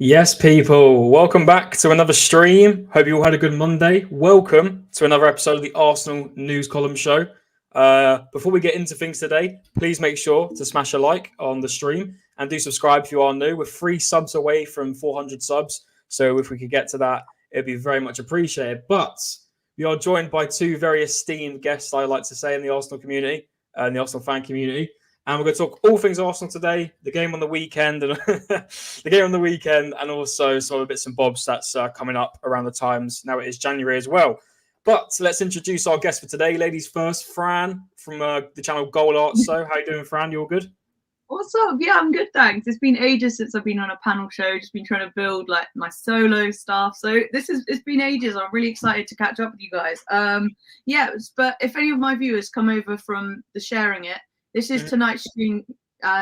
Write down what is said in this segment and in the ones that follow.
Yes, people, welcome back to another stream. Hope you all had a good Monday. Welcome to another episode of the Arsenal News Column Show. Before we get into things today, please make sure to smash a like on the stream and do subscribe if you are new. We're 3 subs away from 400 subs, so if we could get to that, it'd be very much appreciated. But we are joined by two very esteemed guests, I like to say, in the Arsenal community, in the Arsenal fan community. And we're going to talk all things Arsenal today, the game on the weekend, and and also some other bits and bobs that's coming up around the times. Now it is January as well. But let's introduce our guest for today. Ladies first, Fran from the channel Goal Art. So, how you doing, Fran? You all good? What's up? Yeah, I'm good, thanks. It's been ages since I've been on a panel show. Just been trying to build like my solo stuff. So it's been ages. I'm really excited to catch up with you guys. But if any of my viewers come over from the sharing it, this is tonight's stream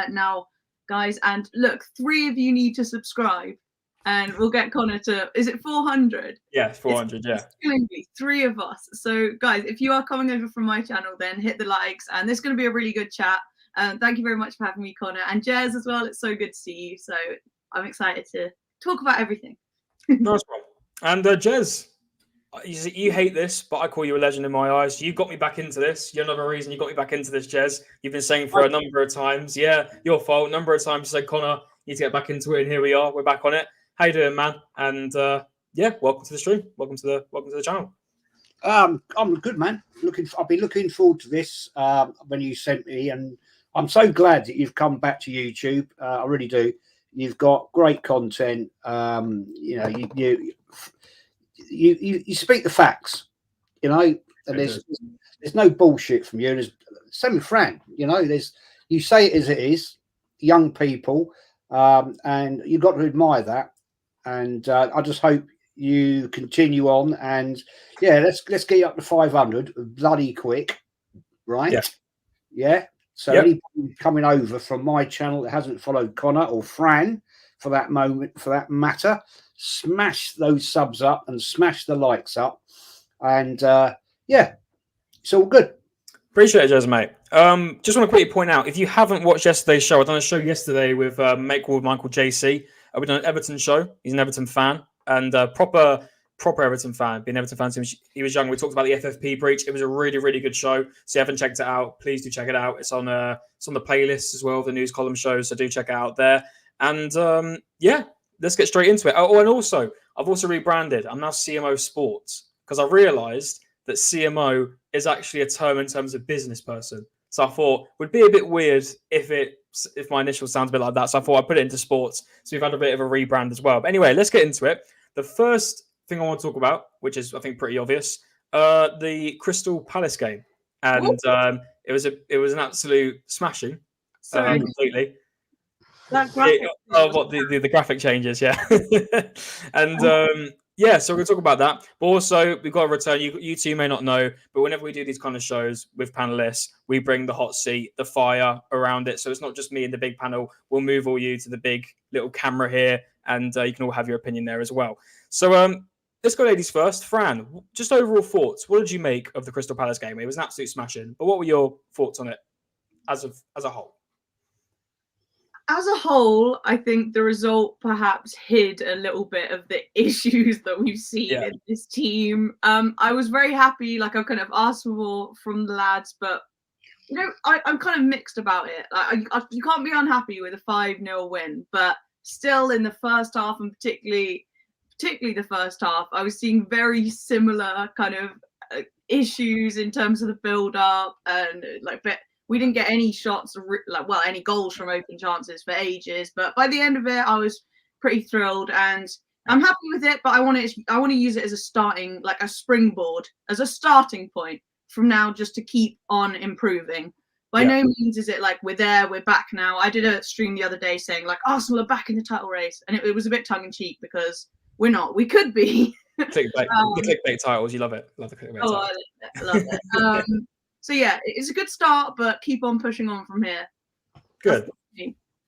now, guys. And look, 3 of you need to subscribe, and we'll get Conor to. Is it 400? Yeah, 400. It's going to be 3 of us. So, guys, if you are coming over from my channel, then hit the likes, and this is going to be a really good chat. Thank you very much for having me, Conor, and Jez as well. It's so good to see you. So I'm excited to talk about everything. Nice one. And Jez, you hate this, but I call you a legend in my eyes. You got me back into this. You're another reason you got me back into this, Jez. You've been saying for a number of times. Yeah, your fault. A number of times you said, Conor, you need to get back into it, and here we are. We're back on it. How you doing, man? And welcome to the stream. Welcome to the channel. I'm good, man. I've been looking forward to this when you sent me, and I'm so glad that you've come back to YouTube. I really do. You've got great content. You speak the facts, and there's no bullshit from you. There's same with Fran. You say it as it is. Young people, and you've got to admire that. And I just hope you continue on. And let's get you up to 500 bloody quick, right? Yeah. So anybody coming over from my channel that hasn't followed Conor or Fran for that matter, smash those subs up and smash the likes up. And it's all good. Appreciate it, Jez, mate. Just want to quickly point out, if you haven't watched yesterday's show, I done a show yesterday with mate called Michael JC. We done an Everton show. He's an Everton fan and proper Everton fan. Been an Everton fan since he was young. We talked about the FFP breach. It was a really, really good show. So if you haven't checked it out, please do check it out. It's on the playlist as well, the news column shows. So do check it out there. And let's get straight into it. Oh, and also, I've also rebranded. I'm now CMO Sports because I realised that CMO is actually a term in terms of business person. So I thought it would be a bit weird if my initial sounds a bit like that. So I thought I'd put it into sports. So we've had a bit of a rebrand as well. But anyway, let's get into it. The first thing I want to talk about, which is I think pretty obvious, the Crystal Palace game, and it was an absolute smashing, completely. That graphic. The graphic changes, yeah, and so we're going to talk about that. But also, we've got a return. You two may not know, but whenever we do these kind of shows with panelists, we bring the hot seat, the fire around it. So it's not just me and the big panel. We'll move all you to the big little camera here, and you can all have your opinion there as well. So let's go ladies first. Fran, just overall thoughts. What did you make of the Crystal Palace game? It was an absolute smashing. But what were your thoughts on it as a whole? As a whole, I think the result perhaps hid a little bit of the issues that we've seen in this team. I was very happy, like I kind of asked for more from the lads, but I'm kind of mixed about it. You can't be unhappy with a 5-0 win, but still in the first half, and particularly the first half, I was seeing very similar kind of issues in terms of the build-up and we didn't get any shots, any goals from open chances for ages. But by the end of it, I was pretty thrilled, and I'm happy with it. But I want to use it as a starting, like a springboard, as a starting point from now, just to keep on improving. By no means is it like we're back now. I did a stream the other day saying like Arsenal are back in the title race, and it was a bit tongue in cheek because we're not. We could be. The clickbait titles, you love it. Love the clickbait titles. I love it. So it's a good start, but keep on pushing on from here. Good.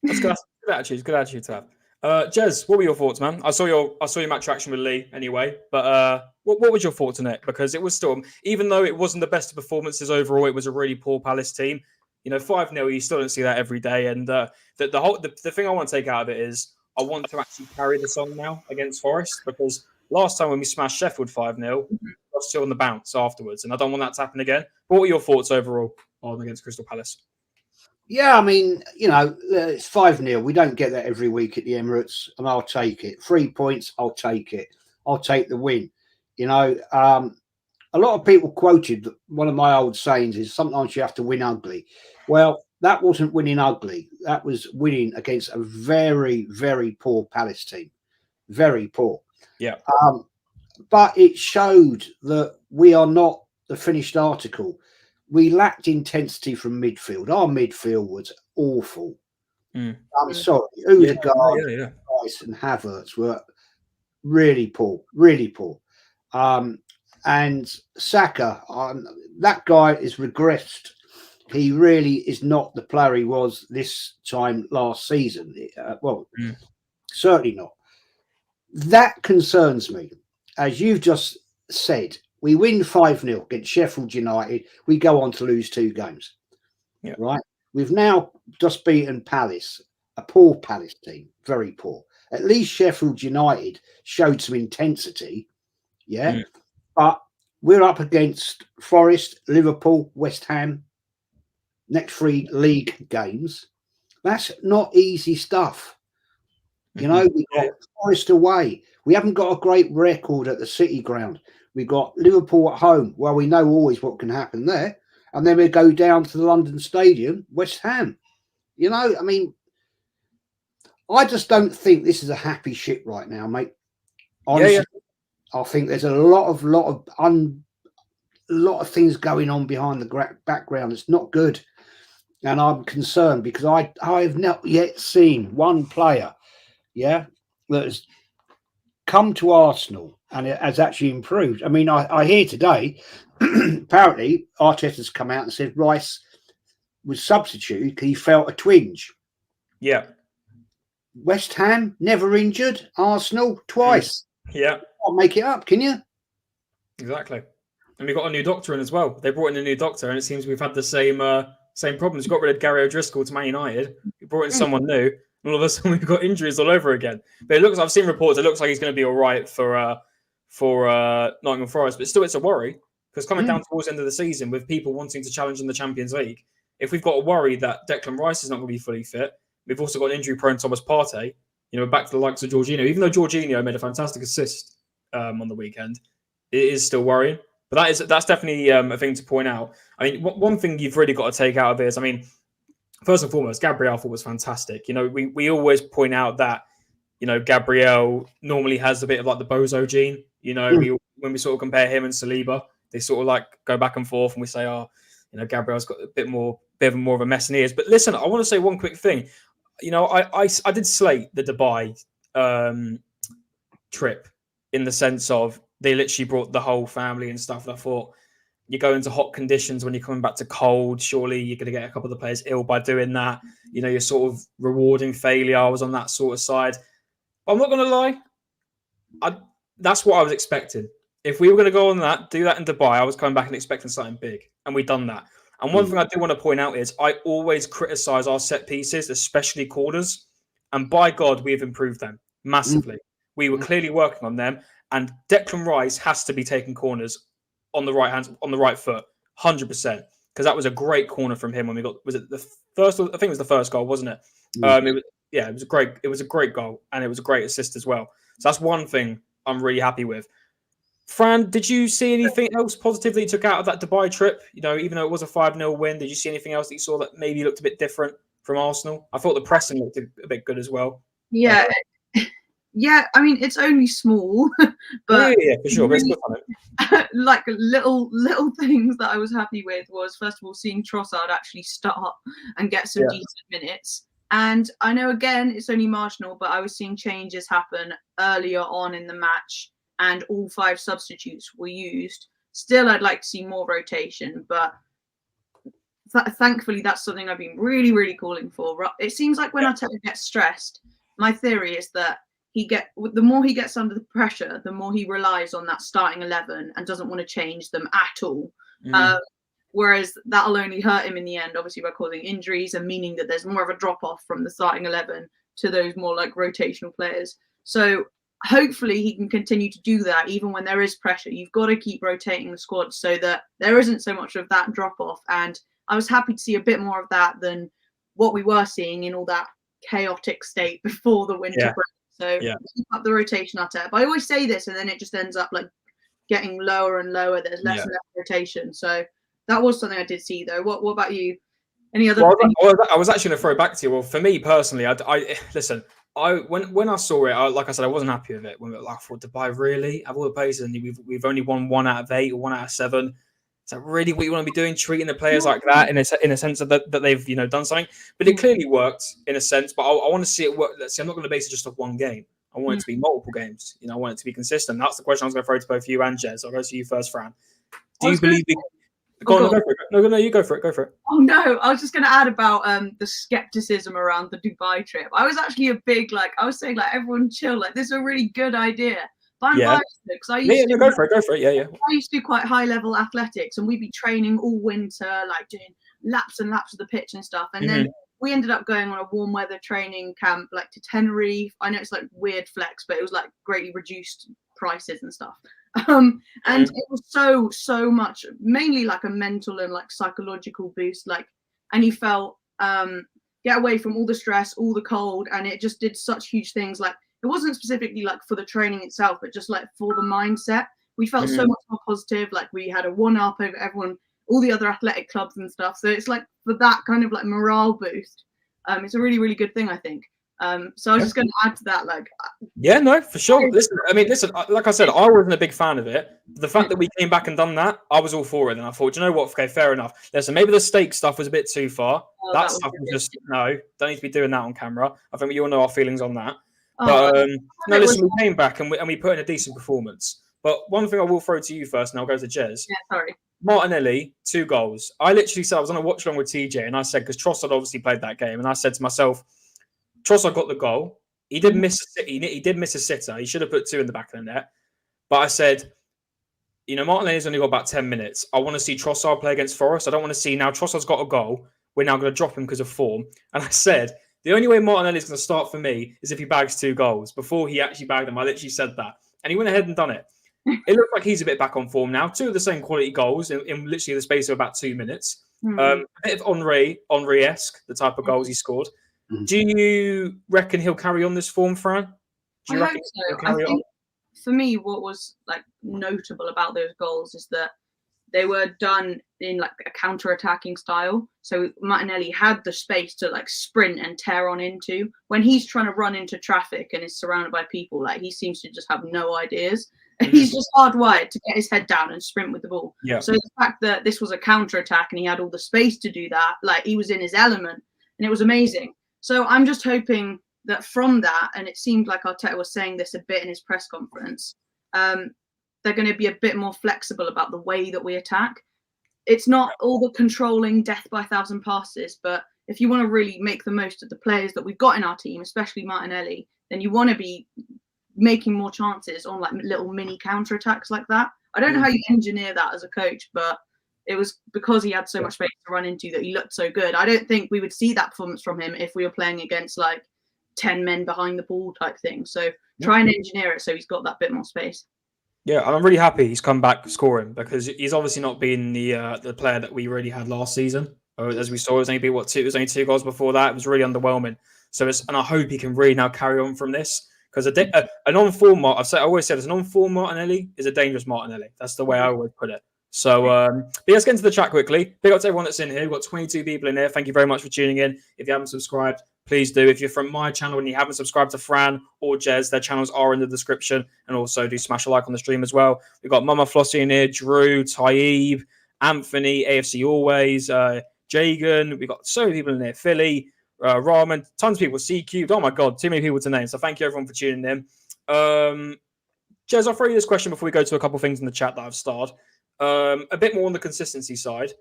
That's good. Good attitude to have. Jez, what were your thoughts, man? I saw your match reaction with Lee anyway, but what was your thoughts on it? Because it was still, even though it wasn't the best of performances overall, it was a really poor Palace team. 5-0, you still don't see that every day. And the thing I want to take out of it is I want to actually carry this on now against Forest, because last time when we smashed Sheffield 5-0, we were still on the bounce afterwards, and I don't want that to happen again. But what are your thoughts overall on against Crystal Palace? Yeah, I mean, it's 5-0. We don't get that every week at the Emirates, and I'll take it. 3 points, I'll take it. I'll take the win. A lot of people quoted one of my old sayings is sometimes you have to win ugly. Well, that wasn't winning ugly. That was winning against a very, very poor Palace team. Very poor. Yeah. But it showed that we are not the finished article. We lacked intensity from midfield. Our midfield was awful. I'm sorry. Odegaard, Rice and Havertz were really poor, really poor. And Saka, that guy is regressed. He really is not the player he was this time last season. Certainly not. That concerns me. As you've just said, we win 5-0 against Sheffield United. We go on to lose 2 games. Yeah. Right? We've now just beaten Palace, a poor Palace team, very poor. At least Sheffield United showed some intensity. Yeah. But we're up against Forest, Liverpool, West Ham, next 3 league games. That's not easy stuff. We got Forest away. We haven't got a great record at the City Ground. We've got Liverpool at home. Well, we know always what can happen there. And then we go down to the London Stadium, West Ham. I mean, I just don't think this is a happy ship right now, mate. Honestly, I think there's a lot of things going on behind the background. It's not good. And I'm concerned because I have not yet seen one player, that has come to Arsenal and it has actually improved. I mean, I hear today, apparently Arteta's come out and said Rice was substituted because he felt a twinge. Yeah. West Ham, never injured. Arsenal, twice. Yeah. Can't make it up, can you? Exactly. And we got a new doctor in as well. They brought in a new doctor, and it seems we've had the same problems. We got rid of Gary O'Driscoll to Man United. We brought in someone new, and all of a sudden we've got injuries all over again. But it looks, I've seen reports, it looks like he's going to be all right for Nottingham Forest. But still, it's a worry, because coming down towards the end of the season with people wanting to challenge in the Champions League, if we've got a worry that Declan Rice is not going to be fully fit, we've also got injury-prone Thomas Partey. Back to the likes of Jorginho. Even though Jorginho made a fantastic assist on the weekend, it is still worrying. But that's definitely a thing to point out. I mean, one thing you've really got to take out of it is, I mean, first and foremost, Gabriel was fantastic. We always point out that, Gabriel normally has a bit of like the bozo gene. When we sort of compare him and Saliba, they sort of like go back and forth, and we say, Gabriel's got a bit more of a mess in his. But listen, I want to say one quick thing. I did slate the Dubai trip in the sense of they literally brought the whole family and stuff. And I thought, you go into hot conditions when you're coming back to cold. Surely you're going to get a couple of the players ill by doing that. You're sort of rewarding failure. I was on that sort of side. But I'm not going to lie. That's what I was expecting. If we were going to go on that, do that in Dubai, I was coming back and expecting something big. And we've done that. And one thing I do want to point out is I always criticize our set pieces, especially corners. And by God, we have improved them massively. We were clearly working on them. And Declan Rice has to be taking corners on the right foot, 100%. Because that was a great corner from him when we got, was it the first? I think it was the first goal, wasn't it? It was a great goal, and it was a great assist as well. So that's one thing I'm really happy with. Fran, did you see anything else positive that you took out of that Dubai trip? Even though it was a 5-0 win, did you see anything else that you saw that maybe looked a bit different from Arsenal? I thought the pressing looked a bit good as well. Yeah. Yeah, I mean, it's only small, but yeah, for sure. Really, like little things that I was happy with was, first of all, seeing Trossard actually start and get some decent minutes. And I know, again, it's only marginal, but I was seeing changes happen earlier on in the match, and all 5 substitutes were used. Still, I'd like to see more rotation, but thankfully, that's something I've been really, really calling for. It seems like when Arteta gets stressed, my theory is that the more he gets under the pressure, the more he relies on that starting 11 and doesn't want to change them at all. Whereas that'll only hurt him in the end, obviously by causing injuries and meaning that there's more of a drop off from the starting 11 to those more like rotational players. So hopefully he can continue to do that even when there is pressure. You've got to keep rotating the squad so that there isn't so much of that drop off. And I was happy to see a bit more of that than what we were seeing in all that chaotic state before the winter break. So keep up the rotation, Arteta. But I always say this, and then it just ends up like getting lower and lower. There's less and less rotation. So that was something I did see, though. What about you? Any other? Well, I was actually going to throw it back to you. Well, for me personally, I listen. When I saw it, like I said, I wasn't happy with it. When I thought, Dubai really, of all the places, and we've only won 1 out of 8 or 1 out of 7. Is that really what you want to be doing, treating the players like that in a sense of that they've done something? But it clearly worked in a sense. But I want to see it work. Let's see, I'm not going to base it just off one game. I want it to be multiple games. I want it to be consistent. That's the question I was going to throw to both you and Jez. I'll go to you first, Fran. Do you believe? Go on, go for it. No, you go for it. Go for it. Oh no, I was just going to add about the skepticism around the Dubai trip. I was actually a big I was saying everyone chill. This is a really good idea. But I'm biased because I used to go for it. Yeah. I used to do quite high level athletics, and we'd be training all winter, doing laps and laps of the pitch and stuff. And then we ended up going on a warm weather training camp to Tenerife. I know it's weird flex, but it was greatly reduced prices and stuff. And it was so much, mainly a mental and psychological boost. And you felt get away from all the stress, all the cold, and it just did such huge things. It wasn't specifically for the training itself, but just for the mindset. We felt so much more positive. We had a 1-up over everyone, all the other athletic clubs and stuff. So it's for that kind of morale boost. It's a really, really good thing, I think. So I was just going to add to that. Yeah, no, for sure. Listen, like I said, I wasn't a big fan of it. The fact that we came back and done that, I was all for it. And I thought, you know what? Okay, fair enough. Listen, maybe the steak stuff was a bit too far. That stuff was just, no, don't need to be doing that on camera. I think we all know our feelings on that. But no, listen, we came back and we put in a decent performance. But one thing I will throw to you first, and I'll go to Jez. Yeah, sorry. Martinelli, 2 goals. I literally said, I was on a watch along with TJ, and I said, because Trossard obviously played that game, and I said to myself, Trossard got the goal. He did miss a sitter. He should have put 2 in the back of the net. But I said, Martinelli's only got about 10 minutes. I want to see Trossard play against Forest. I don't want to see now Trossard's got a goal. We're now going to drop him because of form. And I said, the only way Martinelli's going to start for me is if he bags 2 goals. Before he actually bagged them, I literally said that. And he went ahead and done it. It looks like he's a bit back on form now. 2 of the same quality goals in literally the space of about 2 minutes. A bit of Henry-esque, the type of goals he scored. Do you reckon he'll carry on this form, Fran? I hope so. I think for me, what was notable about those goals is that they were done in a counter-attacking style. So Martinelli had the space to sprint and tear on into. When he's trying to run into traffic and is surrounded by people, he seems to just have no ideas. He's just hardwired to get his head down and sprint with the ball. Yeah. So the fact that this was a counter-attack and he had all the space to do that, he was in his element, and it was amazing. So I'm just hoping that from that, and it seemed like Arteta was saying this a bit in his press conference, they're going to be a bit more flexible about the way that we attack. It's not all the controlling death by 1,000 passes, but if you want to really make the most of the players that we've got in our team, especially Martinelli, then you want to be making more chances on little mini counter-attacks like that. I don't know how you engineer that as a coach, but it was because he had so much space to run into that he looked so good. I don't think we would see that performance from him if we were playing against 10 men behind the ball type thing. So try and engineer it so he's got that bit more space. Yeah, and I'm really happy he's come back scoring because he's obviously not been the player that we really had last season. As we saw, it was only 2 goals before that. It was really underwhelming. So and I hope he can really now carry on from this because an on-form I always said, an on-form Martinelli is a dangerous Martinelli. That's the way I always put it. So let's get into the chat quickly. Big up to everyone that's in here. We've got 22 people in here. Thank you very much for tuning in. If you haven't subscribed, please do. If you're from my channel and you haven't subscribed to Fran or Jez, their channels are in the description. And also do smash a like on the stream as well. We've got Mama Flossie in here, Drew, Taib, Anthony, AFC Always, Jagan. We've got so many people in here. Philly, Ramen, tons of people. C-Cubed. Oh my God, too many people to name. So thank you everyone for tuning in. Jez, I'll throw you this question before we go to a couple of things in the chat that I've starred. A bit more on the consistency side.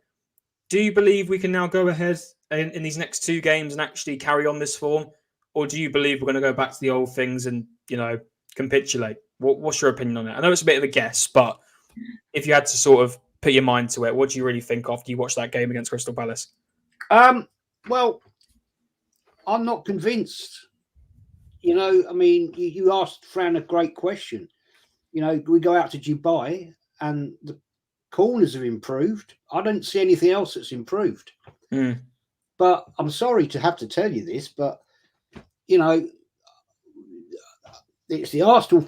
Do you believe we can now go ahead in these next 2 games and actually carry on this form? Or do you believe we're going to go back to the old things and, capitulate? What's your opinion on it? I know it's a bit of a guess, but if you had to sort of put your mind to it, what do you really think after you watched that game against Crystal Palace? Well, I'm not convinced You know, I mean, you asked Fran a great question. You know, we go out to Dubai and the corners have improved. I don't see anything else that's improved. Mm. But I'm sorry to have to tell you this, but, you know, it's the Arsenal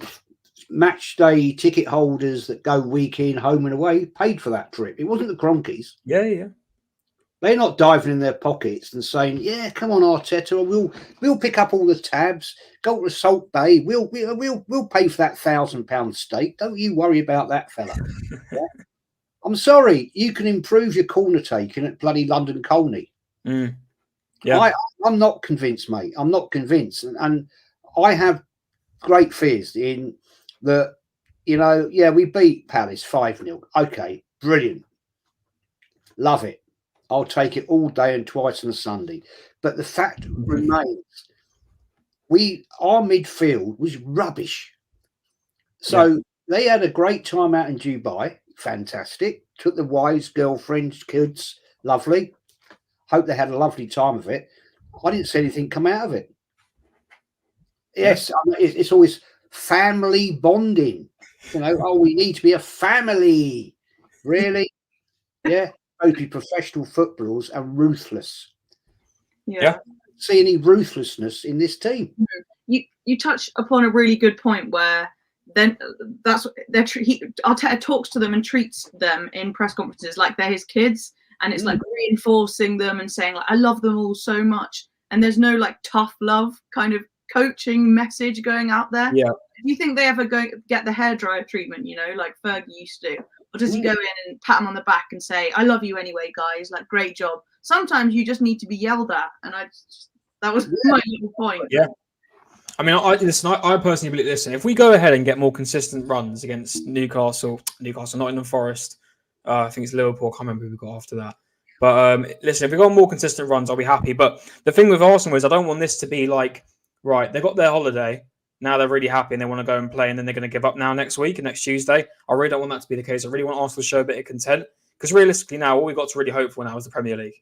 match day ticket holders that go week in, home and away, paid for that trip. It wasn't the Cronkies. Yeah. They're not diving in their pockets and saying, "Yeah, come on, Arteta, we'll pick up all the tabs, go to Salt Bay, we'll pay for that £1,000 steak. Don't you worry about that, fella." Yeah? I'm sorry, you can improve your corner taking at bloody London Colney. Mm. Yeah, I'm not convinced, mate. I'm not convinced, and I have great fears in that. You know, yeah, we beat Palace 5-0. Okay, brilliant, love it. I'll take it all day and twice on a Sunday. But the fact remains, our midfield was rubbish. So they had a great time out in Dubai. Fantastic. Took the wives, girlfriends, kids. Lovely. Hope they had a lovely time of it. I didn't see anything come out of it. Yes, it's always family bonding. You know, oh, we need to be a family. Really? Yeah. Totally professional footballers and ruthless. Yeah. See any ruthlessness in this team? You touch upon a really good point where then Arteta talks to them and treats them in press conferences like they're his kids, and it's like reinforcing them and saying like, I love them all so much, and there's no like tough love kind of coaching message going out there. Yeah. Do you think they ever get the hairdryer treatment, you know, like Fergie used to? Or does he go in and pat them on the back and say, I love you anyway, guys, like, great job? Sometimes you just need to be yelled at. And that was my little point. Yeah. I mean, I personally believe, listen, if we go ahead and get more consistent runs against Newcastle, Nottingham Forest, I think it's Liverpool, I can't remember who we got after that. But listen, if we got more consistent runs, I'll be happy. But the thing with Arsenal is I don't want this to be like, right, they got their holiday. Now they're really happy and they want to go and play, and then they're going to give up now next week and next Tuesday. I really don't want that to be the case. I really want Arsenal to show a bit of content, because realistically now all we've got to really hope for now is the Premier League.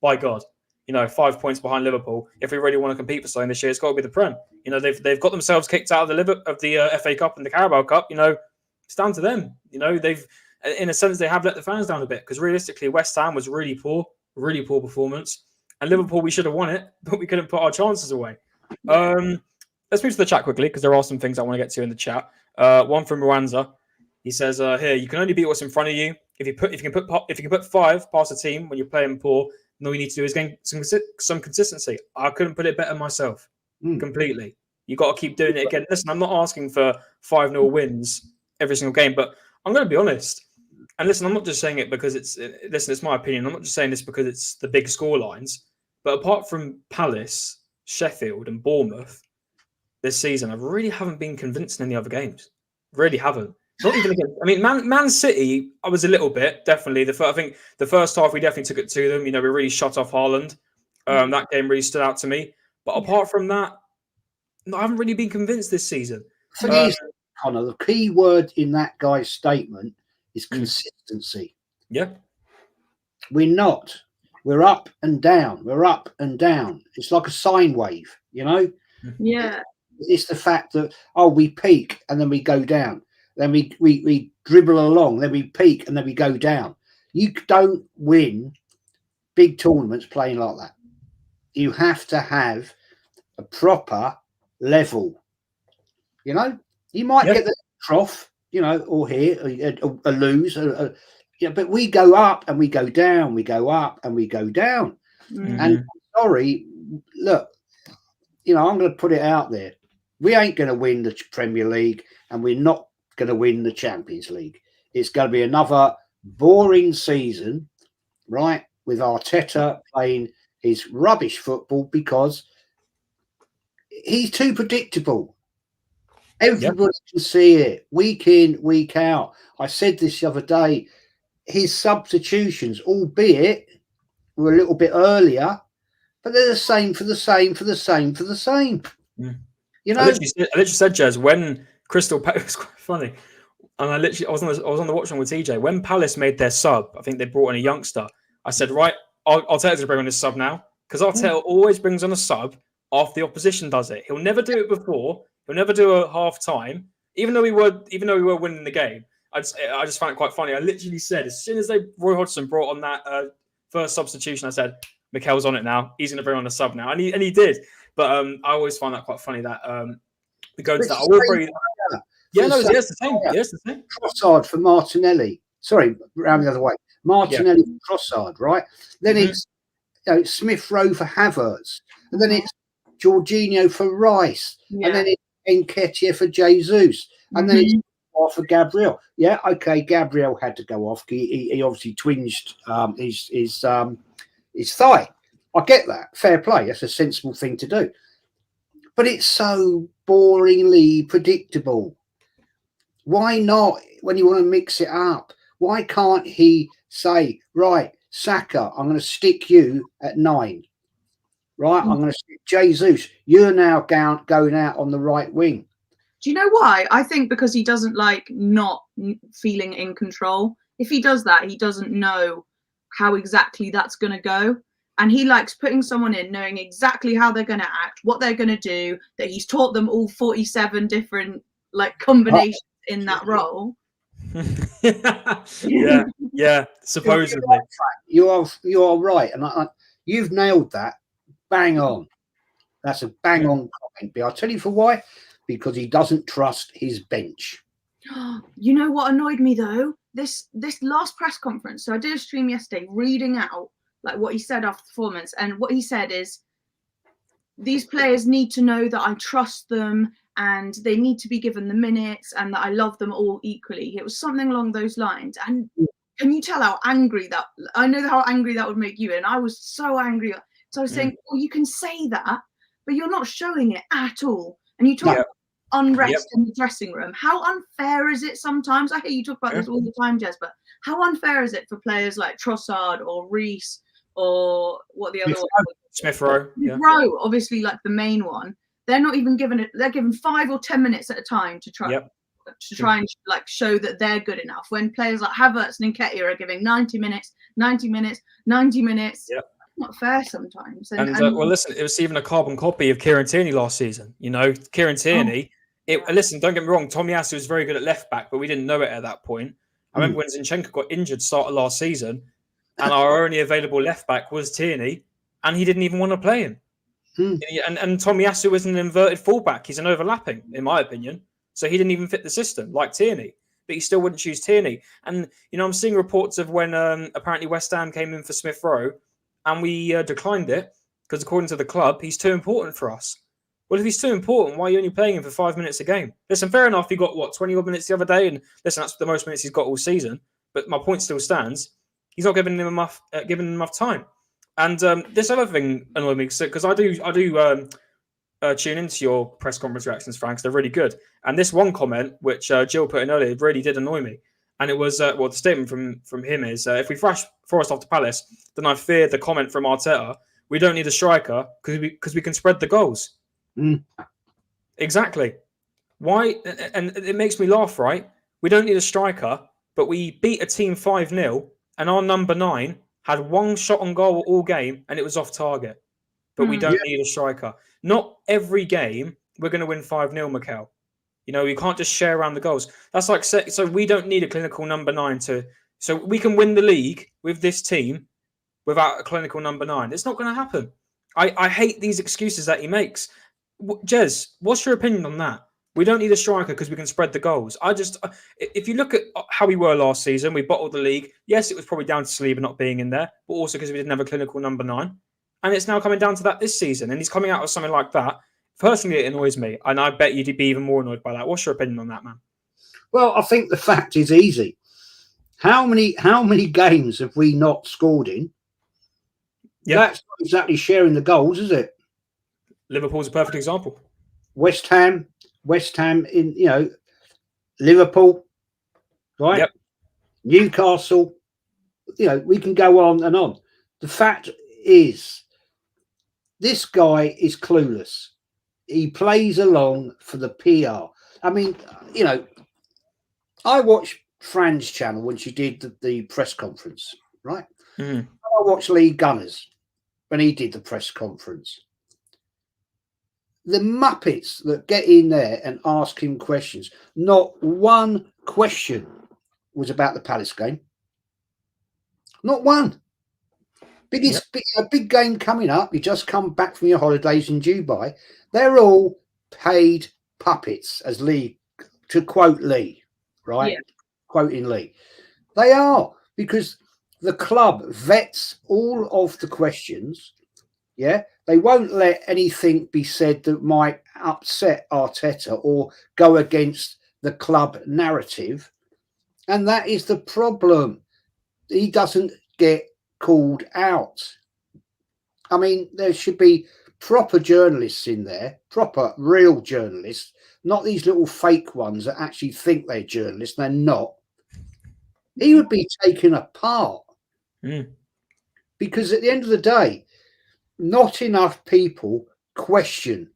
By God, you know, 5 points behind Liverpool. If we really want to compete for something this year, it's got to be the Prem. You know, they've got themselves kicked out of the FA Cup and the Carabao Cup. You know, it's down to them. You know, they've, in a sense, they have let the fans down a bit, because realistically West Ham was really poor performance, and Liverpool, we should have won it, but we couldn't put our chances away. Let's move to the chat quickly, because there are some things I want to get to in the chat. One from Rwanza. He says, "Here, you can only beat what's in front of you. If you can put 5 past a team when you're playing poor, then all you need to do is gain some consistency." I couldn't put it better myself. Completely. You got to keep doing it again. Listen, I'm not asking for 5-0 wins every single game, but I'm going to be honest. And listen, I'm not just saying it because it's my opinion. I'm not just saying this because it's the big score lines. But apart from Palace, Sheffield, and Bournemouth this season, I really haven't been convinced in any other games. Really haven't. Not even against. I mean, Man City, I was a little bit, definitely. I think the first half we definitely took it to them. You know, we really shut off Haaland. That game really stood out to me. But apart from that, no, I haven't really been convinced this season. Conor, the key word in that guy's statement is consistency. Yeah. We're not. We're up and down. We're up and down. It's like a sine wave, you know? Yeah. It's the fact that, we peak and then we go down. Then we dribble along, then we peak and then we go down. You don't win big tournaments playing like that. You have to have a proper level. You know, you might get the trough, you know, or here a lose, but we go up and we go down. We go up and we go down. And sorry, look, you know, I'm going to put it out there. We ain't going to win the Premier League, and we're not going to win the Champions League. It's going to be another boring season, right, with Arteta playing his rubbish football because he's too predictable. Everybody can see it week in, week out. I said this the other day. His substitutions, albeit were a little bit earlier, but they're the same for the same for the same for the same. You know, I literally said, Jez, when Crystal Palace, it was quite funny, and I was on the watch on with TJ when Palace made their sub. I think they brought in a youngster. I said, right, Arteta's going to bring on this sub now, because Arteta always brings on a sub after the opposition does it. He'll never do it before. He'll never do a half time, even though we were winning the game. I just found it quite funny. I literally said, as soon as Roy Hodgson brought on that first substitution, I said, Mikel's on it now. He's going to bring on a sub now, and he did. But I always find that quite funny that we go into that. I will bring. Yeah, no, yes, the same. Yes, the same. Trossard for Martinelli. Sorry, round the other way. Martinelli for Trossard, right? Then it's Smith Rowe for Havertz, and then it's Jorginho for Rice, and then it's Nketiah for Jesus, and then it's off for Gabriel. Yeah, okay, Gabriel had to go off. He obviously twinged his thigh. I get that. Fair play. That's a sensible thing to do. But it's so boringly predictable. Why not, when you want to mix it up? Why can't he say, right, Saka, I'm going to stick you at 9. Right, I'm going to stick Jesus. You're now going out on the right wing. Do you know why? I think because he doesn't like not feeling in control. If he does that, he doesn't know how exactly that's going to go. And he likes putting someone in, knowing exactly how they're going to act, what they're going to do, that he's taught them all 47 different like combinations in that role. yeah, supposedly. You are right. And you've nailed that. Bang on. That's a bang on comment. But I'll tell you for why. Because he doesn't trust his bench. You know what annoyed me though? This last press conference. So I did a stream yesterday reading out like what he said after the performance. And what he said is, these players need to know that I trust them and they need to be given the minutes and that I love them all equally. It was something along those lines. And can you tell how angry that, I know how angry that would make you. And I was so angry. So I was saying, well, you can say that, but you're not showing it at all. And you talk about unrest in the dressing room. How unfair is it sometimes? I hear you talk about this all the time, Jez, but how unfair is it for players like Trossard or Reece or what the other one? Smith Rowe. Rowe, obviously, like the main one. They're not even given it. They're given 5 or 10 minutes at a time to try and like show that they're good enough. When players like Havertz and Nketiah are giving 90 minutes. Yep. Not fair sometimes. And well, listen, it was even a carbon copy of Kieran Tierney last season. You know, Kieran Tierney. Listen, don't get me wrong. Tomiyasu was very good at left back, but we didn't know it at that point. I remember when Zinchenko got injured start of last season, and our only available left back was Tierney, and he didn't even want to play him. And Tomiyasu was an inverted fullback. He's an overlapping, in my opinion. So he didn't even fit the system like Tierney, but he still wouldn't choose Tierney. And you know, I'm seeing reports of when apparently West Ham came in for Smith Rowe. And we declined it because, according to the club, he's too important for us. Well, if he's too important, why are you only playing him for 5 minutes a game? Listen, fair enough, he got, 20-odd minutes the other day? And listen, that's the most minutes he's got all season. But my point still stands. He's not giving him enough time. And this other thing annoyed me, because I do tune into your press conference reactions, Frank, they're really good. And this one comment, which Jill put in earlier, really did annoy me. And it was, the statement from him is, if we thrash Forest off to Palace, then I fear the comment from Arteta, we don't need a striker because we can spread the goals. Exactly. Why? And it makes me laugh, right? We don't need a striker, but we beat a team 5-0, and our number 9 had 1 shot on goal all game, and it was off target. But we don't need a striker. Not every game we're going to win 5-0, Mikel. You know, you can't just share around the goals. That's like, so we don't need a clinical number 9 so we can win the league with this team without a clinical number 9. It's not going to happen. I hate these excuses that he makes. Jez, what's your opinion on that? We don't need a striker because we can spread the goals. If you look at how we were last season, we bottled the league. Yes, it was probably down to Saliba not being in there, but also because we didn't have a clinical number 9. And it's now coming down to that this season, and he's coming out with something like that. Personally, it annoys me, and I bet you'd be even more annoyed by that. What's your opinion on that, man? Well, I think the fact is easy. How many games have we not scored in? Yep. That's not exactly sharing the goals, is it? Liverpool's a perfect example. West Ham in Liverpool, right? Yep. Newcastle. We can go on and on. The fact is, this guy is clueless. He plays along for the PR. I mean, I watched Fran's channel when she did the press conference, right? I watched Lee Gunners when he did the press conference. the muppets that get in there and ask him questions, not one question was about the Palace game. Not one. Big game coming up. You just come back from your holidays in Dubai. They're all paid puppets, as Lee, to quote Lee, right? Yeah. Quoting Lee. They are, because the club vets all of the questions. Yeah. They won't let anything be said that might upset Arteta or go against the club narrative. And that is the problem. He doesn't get called out. I mean, there should be proper journalists in there, proper real journalists, not these little fake ones that actually think they're journalists. They're not. He would be taken apart because at the end of the day, not enough people question.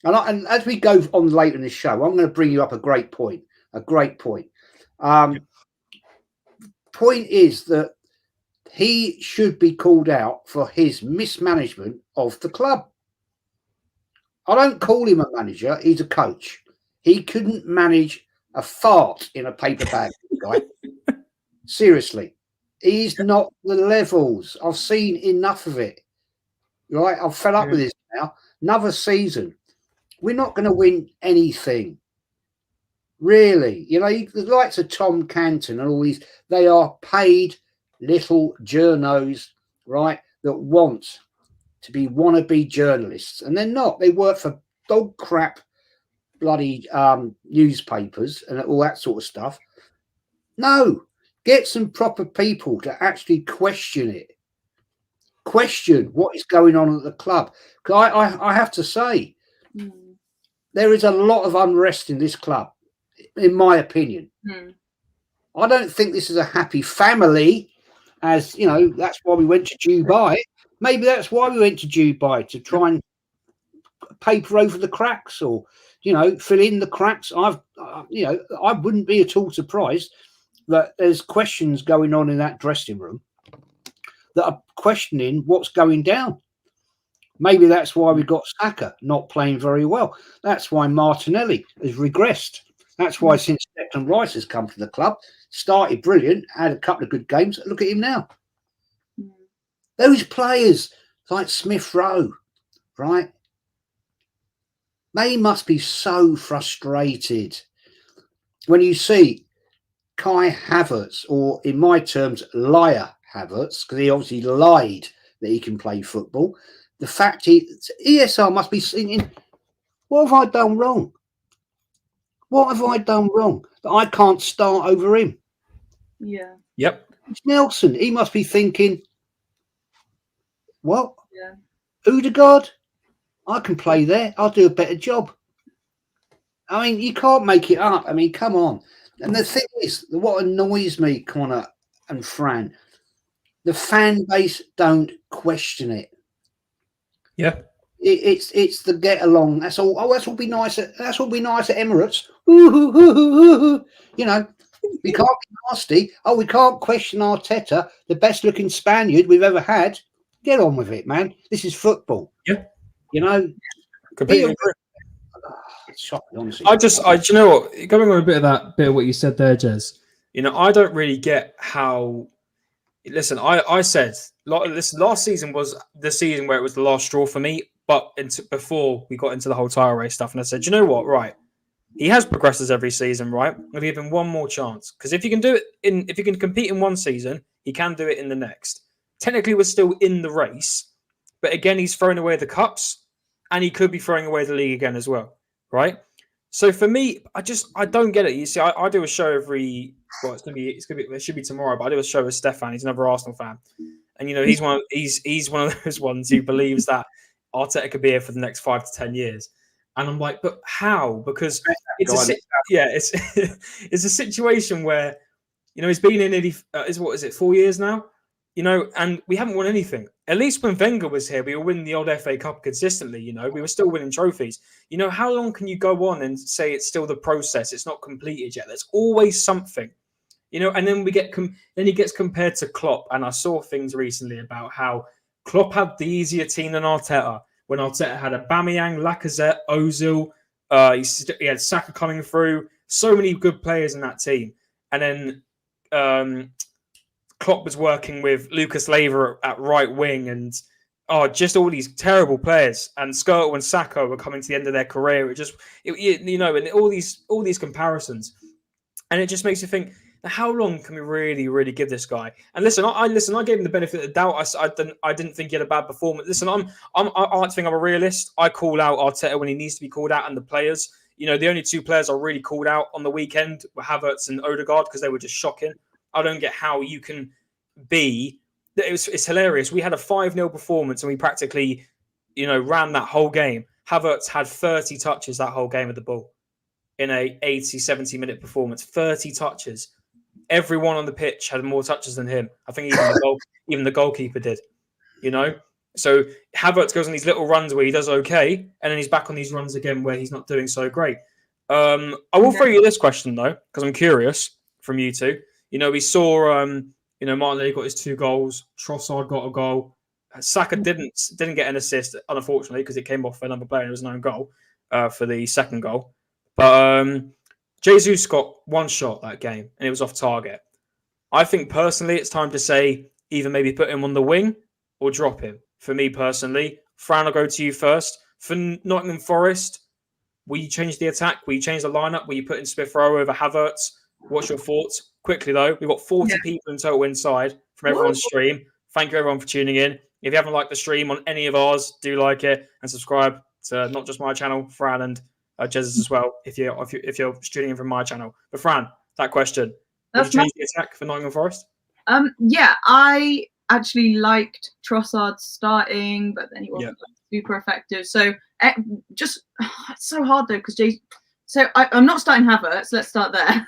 And as we go on later in the show, I'm going to bring you up a great point. Point is that he should be called out for his mismanagement of the club. I don't call him a manager. He's a coach. He couldn't manage a fart in a paper bag, guy. Seriously. He's not the levels. I've seen enough of it. Right? I'm fed up with this now. Another season. We're not going to win anything. Really. You know, the likes of Tom Canton and all these, they are paid little journos, right, that want to be wannabe journalists, and they're not. They work for dog crap bloody newspapers and all that sort of stuff. No, get some proper people to actually question it. Question what is going on at the club. Because I have to say, there is a lot of unrest in this club, in my opinion. I don't think this is a happy family. As you know, that's why we went to Dubai. Maybe that's why we went to Dubai, to try and paper over the cracks, or fill in the cracks. I wouldn't be at all surprised that there's questions going on in that dressing room that are questioning what's going down. Maybe that's why we got Saka not playing very well. That's why Martinelli has regressed. That's why since Declan Rice has come to the club, started brilliant, had a couple of good games. Look at him now. Those players like Smith Rowe, right? They must be so frustrated when you see Kai Havertz, or in my terms, liar Havertz, because he obviously lied that he can play football. The fact ESR must be thinking, what have I done wrong? What have I done wrong that I can't start over him? Yeah. Yep. It's Nelson. He must be thinking, what? Yeah. Odegaard? I can play there. I'll do a better job. I mean, you can't make it up. I mean, come on. And the thing is, what annoys me, Conor and Fran, the fan base don't question it. Yeah. It's the get along. That's all. Oh, that's all be nice. That's all be nice at Emirates. You know, we can't be nasty. Oh, we can't question Arteta, the best looking Spaniard we've ever had. Get on with it, man. This is football. Yeah. You know, completely agree. Shocking, honestly. Do you know what? Going on a bit of what you said there, Jez. You know, I don't really get how. Listen, I said this last season was the season where it was the last straw for me. But before we got into the whole title race stuff, and I said, you know what? Right, he has progresses every season, right? I'll give him one more chance, because if you can do it if you can compete in one season, he can do it in the next. Technically, we're still in the race, but again, he's throwing away the cups, and he could be throwing away the league again as well, right? So for me, I don't get it. You see, I do a show every it should be tomorrow, but I do a show with Stefan. He's another Arsenal fan, and you know he's one of those ones who believes that Arteta could be here for the next 5 to 10 years. And I'm like, but how? Because it's a situation where, you know, he's been in nearly, 4 years now? You know, and we haven't won anything. At least when Wenger was here, we were winning the old FA Cup consistently, you know. We were still winning trophies. You know, how long can you go on and say it's still the process? It's not completed yet. There's always something. You know, and then then he gets compared to Klopp. And I saw things recently about how Klopp had the easier team than Arteta. when Arteta had Aubameyang, Lacazette, Ozil. He had Saka coming through. So many good players in that team. And then Klopp was working with Lucas Leiva at right wing, and just all these terrible players. And Skirtle and Saka were coming to the end of their career. And all these comparisons, and it just makes you think, how long can we really give this guy? And listen, I gave him the benefit of the doubt. I didn't think he had a bad performance. Listen, I like to think I'm a realist. I call out Arteta when he needs to be called out, and the players. The only two players I really called out on the weekend were Havertz and Odegaard because they were just shocking. I don't get how you can be. It's hilarious. We had a 5-0 performance and we practically, ran that whole game. Havertz had 30 touches that whole game of the ball in a 80, 70-minute performance. 30 touches. Everyone on the pitch had more touches than him. I think even the goalkeeper did. So Havertz goes on these little runs where he does okay, and then he's back on these runs again where he's not doing so great. I will throw you this question though, because I'm curious from you two. We saw Martinelli got his 2 goals, Trossard got a goal. Saka didn't get an assist, unfortunately, because it came off another player and it was an own goal for the second goal. But Jesus got 1 shot that game and it was off target. I think personally it's time to say either maybe put him on the wing or drop him. For me personally, Fran, I'll go to you first. For Nottingham Forest, will you change the attack? Will you change the lineup? Will you put in Smith Rowe over Havertz? What's your thoughts? Quickly though, we've got 40 people in total inside from everyone's stream. Thank you everyone for tuning in. If you haven't liked the stream on any of ours, do like it and subscribe to not just my channel, Fran and Jez's as well. If you're tuning in from my channel, but Fran, that question: would you change the attack for Nottingham Forest? I actually liked Trossard starting, but then he wasn't super effective. So it's so hard though because So I'm not starting Havertz. Let's start there.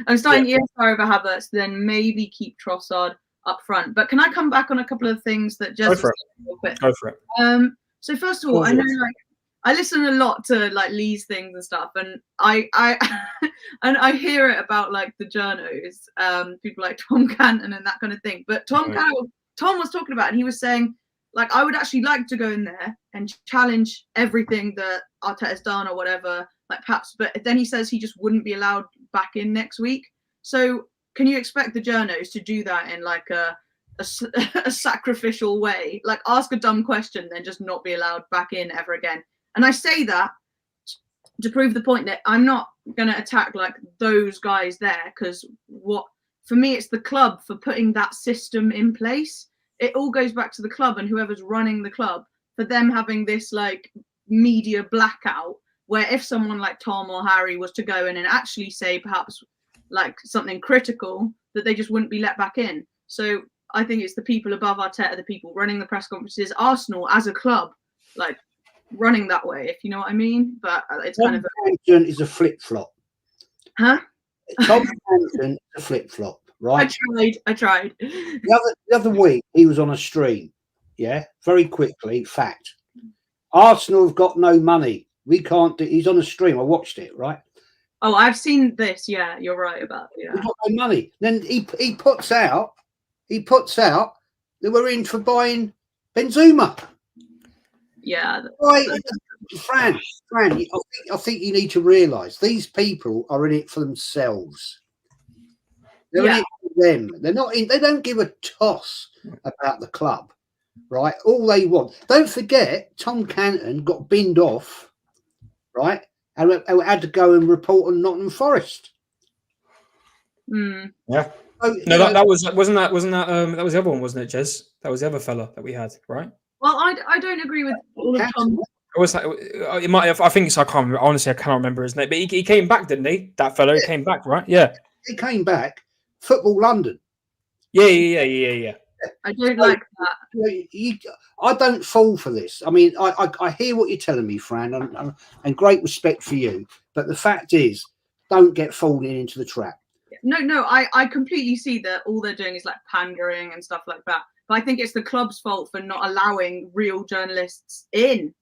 I'm starting ESR over Havertz, then maybe keep Trossard up front. But can I come back on a couple of things that Jez said real quick? Go for it. So first of all, I know I listen a lot to Lee's things and stuff, and I and I hear it about the journos, people like Tom Canton and that kind of thing. But Tom was talking about it, and he was saying I would actually like to go in there and challenge everything that Arteta's done or whatever. Perhaps, but then he says he just wouldn't be allowed back in next week. So can you expect the journos to do that in a sacrificial way? Ask a dumb question, then just not be allowed back in ever again. And I say that to prove the point that I'm not going to attack those guys there, because for me, it's the club for putting that system in place. It all goes back to the club and whoever's running the club for them having this media blackout, where if someone like Tom or Harry was to go in and actually say perhaps something critical, that they just wouldn't be let back in. So I think it's the people above Arteta, the people running the press conferences, Arsenal as a club, running that way, if you know what I mean. But it's Tom Hampton is a flip-flop. Huh? Tom Hampton is a flip-flop, right? I tried. The other week, he was on a stream, very quickly, fact. Arsenal have got no money. We can't do. He's on a stream. I watched it. Right. Oh, I've seen this. Yeah, you're right about it. Yeah. We've got no money. Then he puts out that we're in for buying Benzema. Yeah. Right, Fran. I think you need to realise these people are in it for themselves. They're in it for them. They're not in. They don't give a toss about the club. Right. All they want. Don't forget, Tom Canton got binned off. Right, and had to go and report on Nottingham Forest. Yeah. So, no, that was the other one, wasn't it, Jez? That was the other fella that we had, right? Well, I don't agree with all of Tom. It might have, I think so. I can't remember. Honestly, I cannot remember his name. But he came back, didn't he? That fellow came back, right? Yeah. He came back. Football London. Yeah. I don't like that. I don't fall for this. I mean, I hear what you're telling me, Fran, and great respect for you. But the fact is, don't get fallen into the trap. No, I completely see that all they're doing is pandering and stuff like that. But I think it's the club's fault for not allowing real journalists in.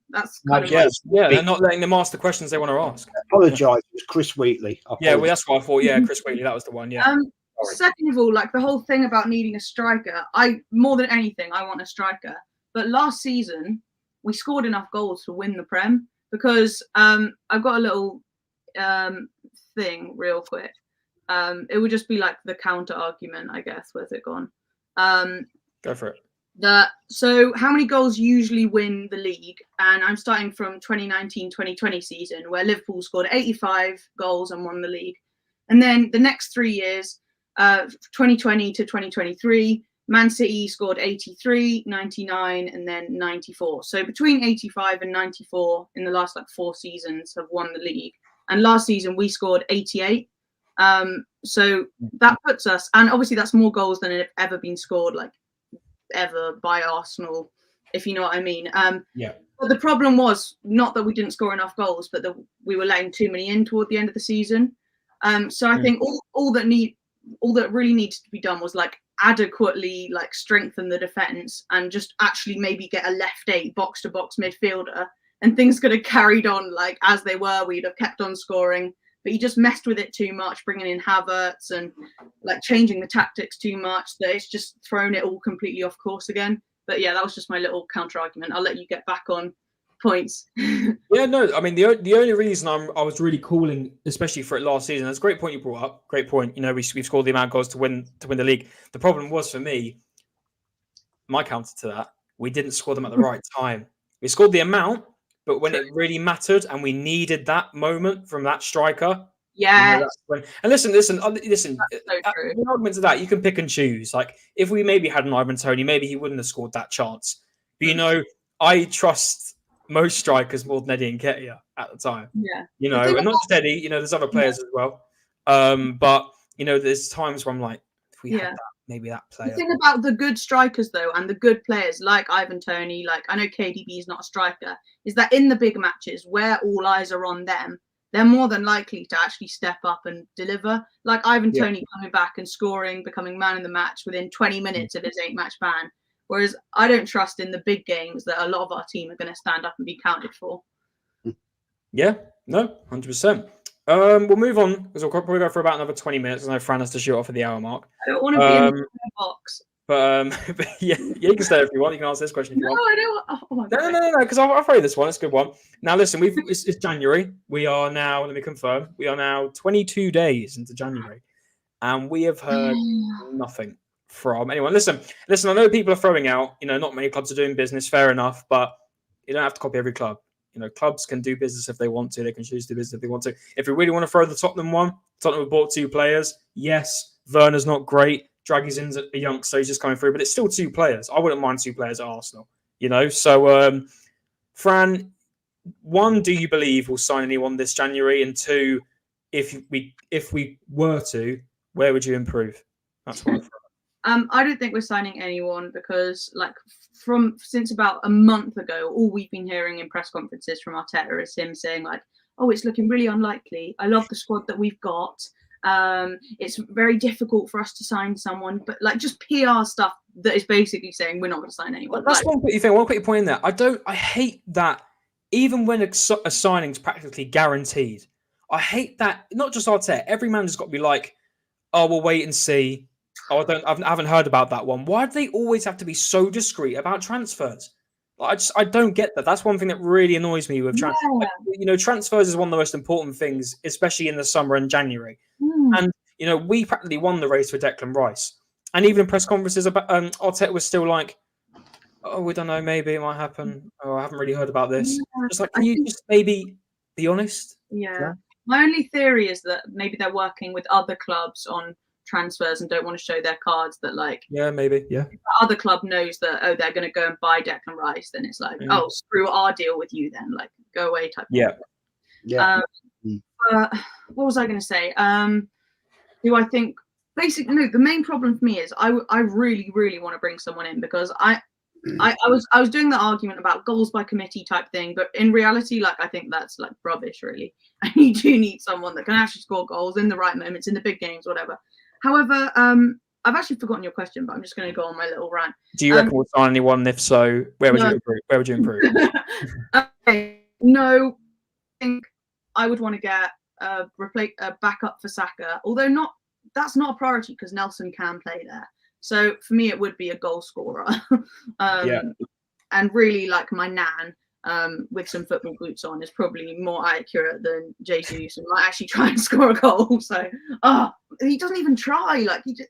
That's kind of they're not letting them ask the questions they want to ask. I apologise. It was Chris Wheatley. Well, that's what I thought. Yeah, Chris Wheatley, that was the one. Yeah. Second of all, the whole thing about needing a striker, more than anything, I want a striker. But last season, we scored enough goals to win the Prem. Because I've got a little thing real quick. It would just be like the counter argument, I guess. Where's it gone? Go for it. So how many goals usually win the league? And I'm starting from 2019-2020 season, where Liverpool scored 85 goals and won the league. And then the next 3 years, 2020 to 2023, Man City scored 83, 99, and then 94. So between 85 and 94 in the last 4 seasons have won the league. And last season we scored 88. So that puts us, and obviously that's more goals than have ever been scored ever by Arsenal, if you know what I mean. But the problem was not that we didn't score enough goals, but that we were letting too many in toward the end of the season. So I think all that really needed to be done was adequately strengthen the defense and just actually maybe get a left 8 box to box midfielder, and things could have carried on as they were. We'd have kept on scoring, but you just messed with it too much, bringing in Havertz and changing the tactics too much, that it's just thrown it all completely off course again. But yeah, that was just my little counter argument. I'll let you get back on points. Yeah, no, I mean the only reason I was really calling, especially for it last season, that's a great point you brought up. Great point. We've scored the amount of goals to win the league. The problem was for me, my counter to that, we didn't score them at the right time. We scored the amount, but when it really mattered and we needed that moment from that striker. Yeah. And listen. So the argument to that, you can pick and choose. If we maybe had an Ivan Toney, maybe he wouldn't have scored that chance. But I trust most strikers more than Eddie Nketiah at the time. Yeah. And not just Eddie. There's other players as well. But there's times where I'm like, if we had that, maybe that player. The thing about the good strikers though, and the good players like Ivan Toney, I know KDB is not a striker, is that in the big matches where all eyes are on them, they're more than likely to actually step up and deliver. Ivan Toney coming back and scoring, becoming man of the match within 20 minutes of his 8-match ban. Whereas I don't trust in the big games that a lot of our team are going to stand up and be counted for. Yeah, no, 100%. We'll move on because we'll probably go for about another 20 minutes. I know Fran has to shoot off at the hour mark. I don't want to be in the box. But yeah, you can stay if you want. You can ask this question if you want. I don't. Oh my God. No, because I'll throw you this one. It's a good one. Now, listen, it's January. We are now, let me confirm, we are now 22 days into January. And we have heard nothing from anyone. Listen, I know people are throwing out, not many clubs are doing business, fair enough, but you don't have to copy every club. Clubs can do business if they want to. They can choose to do business if they want to. If we really want to throw the Tottenham one, Tottenham have bought 2 players. Yes, Werner's not great. Draghi's in a youngster, he's just coming through, but it's still 2 players. I wouldn't mind 2 players at Arsenal, So, Fran, 1, do you believe we'll sign anyone this January? And 2, if we were to, where would you improve? That's what I don't think we're signing anyone because, since about a month ago, all we've been hearing in press conferences from Arteta is him saying "Oh, it's looking really unlikely. I love the squad that we've got. It's very difficult for us to sign someone," but just PR stuff that is basically saying we're not going to sign anyone. That's one quick thing. One quick point in there. I hate that even when a signing's practically guaranteed. I hate that. Not just Arteta. Every manager's got to be like, "Oh, we'll wait and see." Oh, I haven't heard about that one. Why do they always have to be so discreet about transfers? I don't get that. That's one thing that really annoys me with transfers. Transfers is one of the most important things, especially in the summer and January. And we practically won the race for Declan Rice. And even in press conferences, Arteta was still like, "Oh, we don't know. Maybe it might happen. Oh, I haven't really heard about this." Can you just maybe be honest? Yeah. My only theory is that maybe they're working with other clubs on transfers and don't want to show their cards that maybe if the other club knows that they're going to go and buy Declan Rice, then it's oh, screw our deal with you then, go away type what was I going to say? Do I think basically no, the main problem for me is I really want to bring someone in because I was doing the argument about goals by committee type thing, but in reality I think that's rubbish really. And you do need someone that can actually score goals in the right moments in the big games, whatever. However, I've actually forgotten your question, but I'm just going to go on my little rant. Do you reckon we'll sign anyone? If so, where would you improve? Okay. No, I think I would want to get a backup for Saka, although that's not a priority because Nelson can play there. So for me, it would be a goal scorer. and really like my nan with some football boots on is probably more accurate than Jesus and might actually try and score a goal. So he doesn't even try. Like he just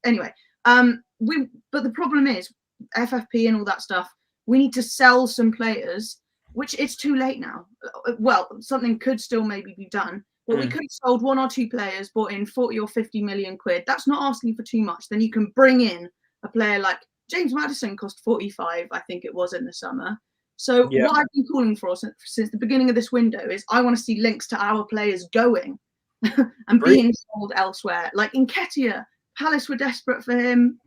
anyway. But the problem is FFP and all that stuff. We need to sell some players, which it's too late now. Well, something could still maybe be done, but we could have sold 1 or 2 players, bought in 40 or 50 million quid. That's not asking for too much. Then you can bring in a player like James Maddison cost 45, I think it was in the summer. So what I've been calling for since the beginning of this window is I want to see links to our players going and being sold elsewhere. Like Nketiah, Palace were desperate for him,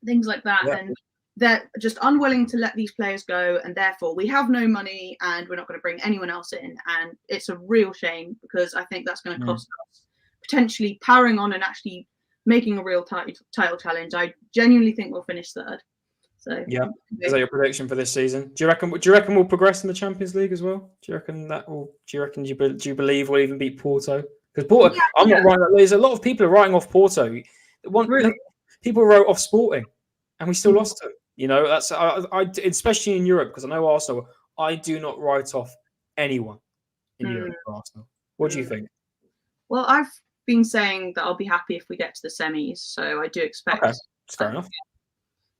things like that. Yeah. And they're just unwilling to let these players go. And therefore we have no money and we're not going to bring anyone else in. And it's a real shame because I think that's going to cost us potentially powering on and actually making a real title challenge. I genuinely think we'll finish 3rd. So yeah, is that your prediction for this season? Do you reckon we'll progress in the Champions League as well? Do you reckon that will? Do you believe we'll even beat Porto? Because Porto, I'm not writing. There's a lot of people are writing off Porto. People wrote off Sporting, and we still lost to them. You know, that's I especially in Europe because I know Arsenal. I do not write off anyone in Europe for Arsenal. What do you think? Well, I've been saying that I'll be happy if we get to the semis, so I do expect. Okay, that's fair enough.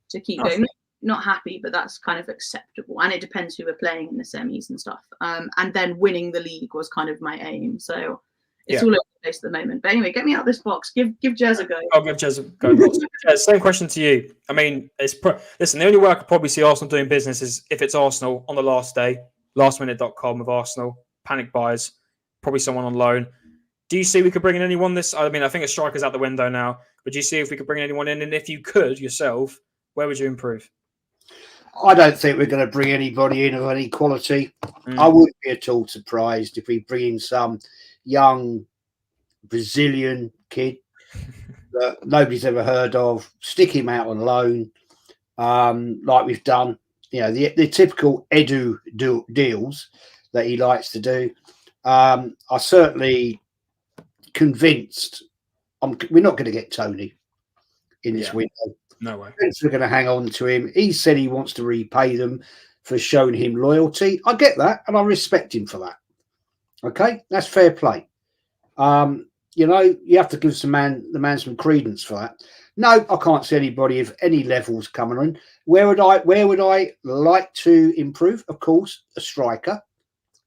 To keep going, not happy, but that's kind of acceptable. And it depends who we're playing in the semis and stuff. And then winning the league was kind of my aim. So it's all over the place at the moment. But anyway, get me out of this box. Give Jez a go. I'll give Jez a go. Jez, same question to you. I mean, listen, the only way I could probably see Arsenal doing business is if it's Arsenal on the last day, lastminute.com of Arsenal, panic buys, probably someone on loan. Do you see we could bring in anyone this? I mean, I think a striker's out the window now, but do you see if we could bring anyone in? And if you could yourself, where would you improve? I don't think we're going to bring anybody in of any quality. I wouldn't be at all surprised if we bring in some young Brazilian kid that nobody's ever heard of, stick him out on loan, like we've done. You know, the typical Edu deals that he likes to do. I'm certainly convinced we're not going to get Tony in this window. No way. We're going to hang on to him. He said he wants to repay them for showing him loyalty. I get that, and I respect him for that. Okay, that's fair play. You know, you have to give the man some credence for that. No, I can't see anybody of any levels coming on. Where would I like to improve? Of course, a striker.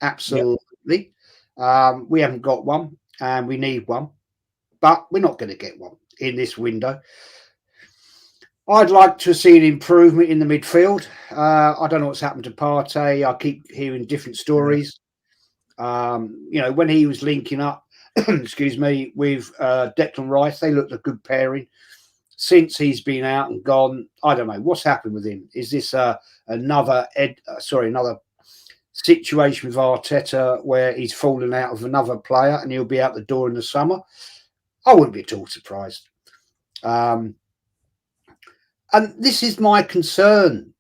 Absolutely. Yep. We haven't got one, and we need one, but we're not going to get one in this window. I'd like to see an improvement in the midfield. I don't know what's happened to Partey. I keep hearing different stories. You know, when he was linking up, excuse me, with Declan Rice, they looked a good pairing. Since he's been out and gone, I don't know what's happened with him. Is this another situation with Arteta where he's fallen out of another player and he'll be out the door in the summer? I wouldn't be at all surprised. And this is my concern,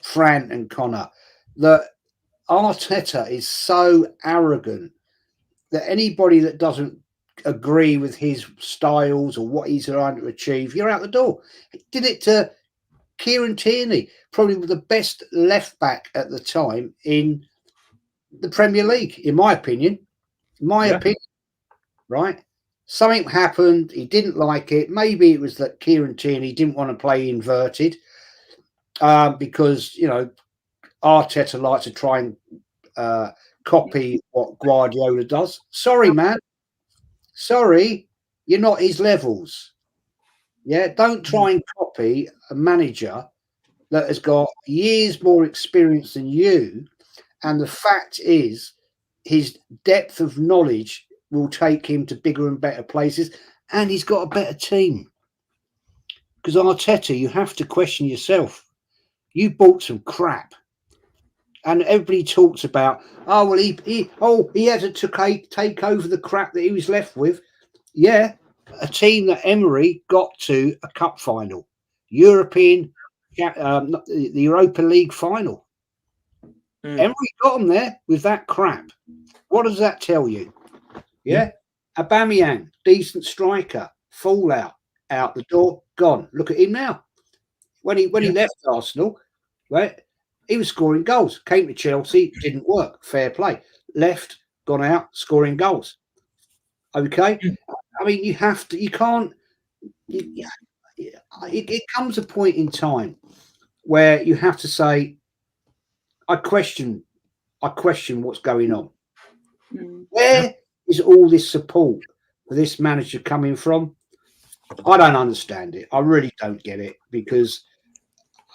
Fran and Conor, that Arteta is so arrogant that anybody that doesn't agree with his styles or what he's trying to achieve, you're out the door. He did it to Kieran Tierney, probably the best left back at the time in the Premier League, in my opinion. Right? Something happened. He didn't like it. Maybe it was that Kieran Tierney didn't want to play inverted because, you know, Arteta likes to try and copy what Guardiola does. Sorry, man. Sorry, you're not his levels. Yeah, don't try and copy a manager that has got years more experience than you. And the fact is, his depth of knowledge will take him to bigger and better places, and he's got a better team. Because Arteta, you have to question yourself. You bought some crap, and everybody talks about, oh well, he had to take over the crap that he was left with. Yeah, a team that Emery got to a cup final, the Europa League final. Emery got them there with that crap. What does that tell you? Yeah. Aubameyang, decent striker, fallout, out the door, gone. Look at him now. When he left Arsenal, right? He was scoring goals. Came to Chelsea, didn't work. Fair play. Left, gone out, scoring goals. Okay. I mean, you have to. You can't. It comes a point in time where you have to say, I question what's going on. Where is all this support for this manager coming from? I don't understand it. I really don't get it, because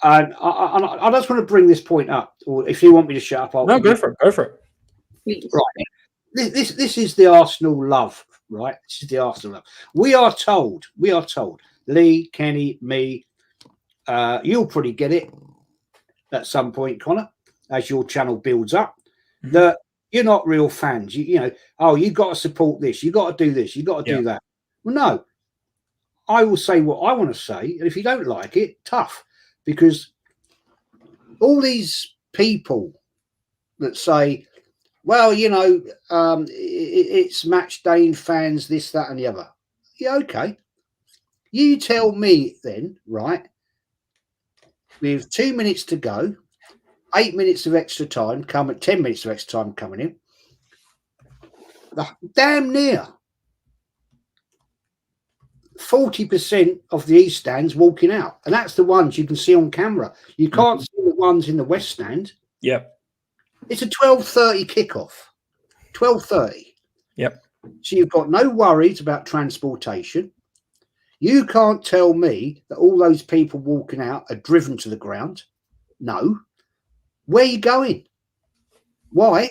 I just want to bring this point up. Or if you want me to shut up, No, go for it. Go for it. Please. Right. This is the Arsenal love, right? This is the Arsenal love. We are told, Lee, Kenny, me, you'll probably get it at some point, Connor, as your channel builds up, that you're not real fans. You know, oh, you got to support this, you got to do this, you got to do that. Well, no, I will say what I want to say, and if you don't like it, tough, because all these people that say, well, you know, it's match day fans, this, that, and the other. Yeah, okay. You tell me then, right? With 2 minutes to go, 8 minutes of extra time, 10 minutes of extra time coming in. Damn near 40% of the East stands walking out, and that's the ones you can see on camera. You can't see the ones in the West stand. Yep. It's a 12:30 kickoff. 12:30. Yep. So you've got no worries about transportation. You can't tell me that all those people walking out are driven to the ground. No. Where are you going? Why?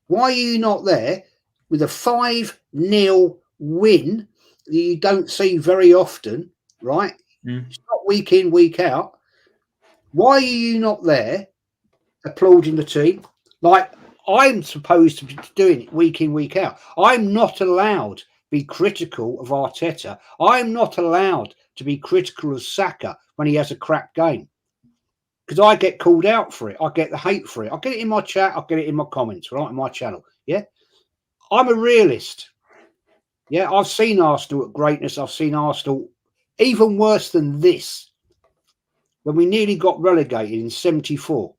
Why are you not there with a 5-0 win that you don't see very often, right? It's not week in, week out. Why are you not there applauding the team like I'm supposed to be doing it week in, week out? I'm not allowed to be critical of Arteta. I'm not allowed to be critical of Saka when he has a crap game, because I get called out for it. I get the hate for it. I get it in my chat. I get it in my comments, right, on my channel. Yeah, I'm a realist. Yeah, I've seen Arsenal at greatness. I've seen Arsenal even worse than this, when we nearly got relegated in '74.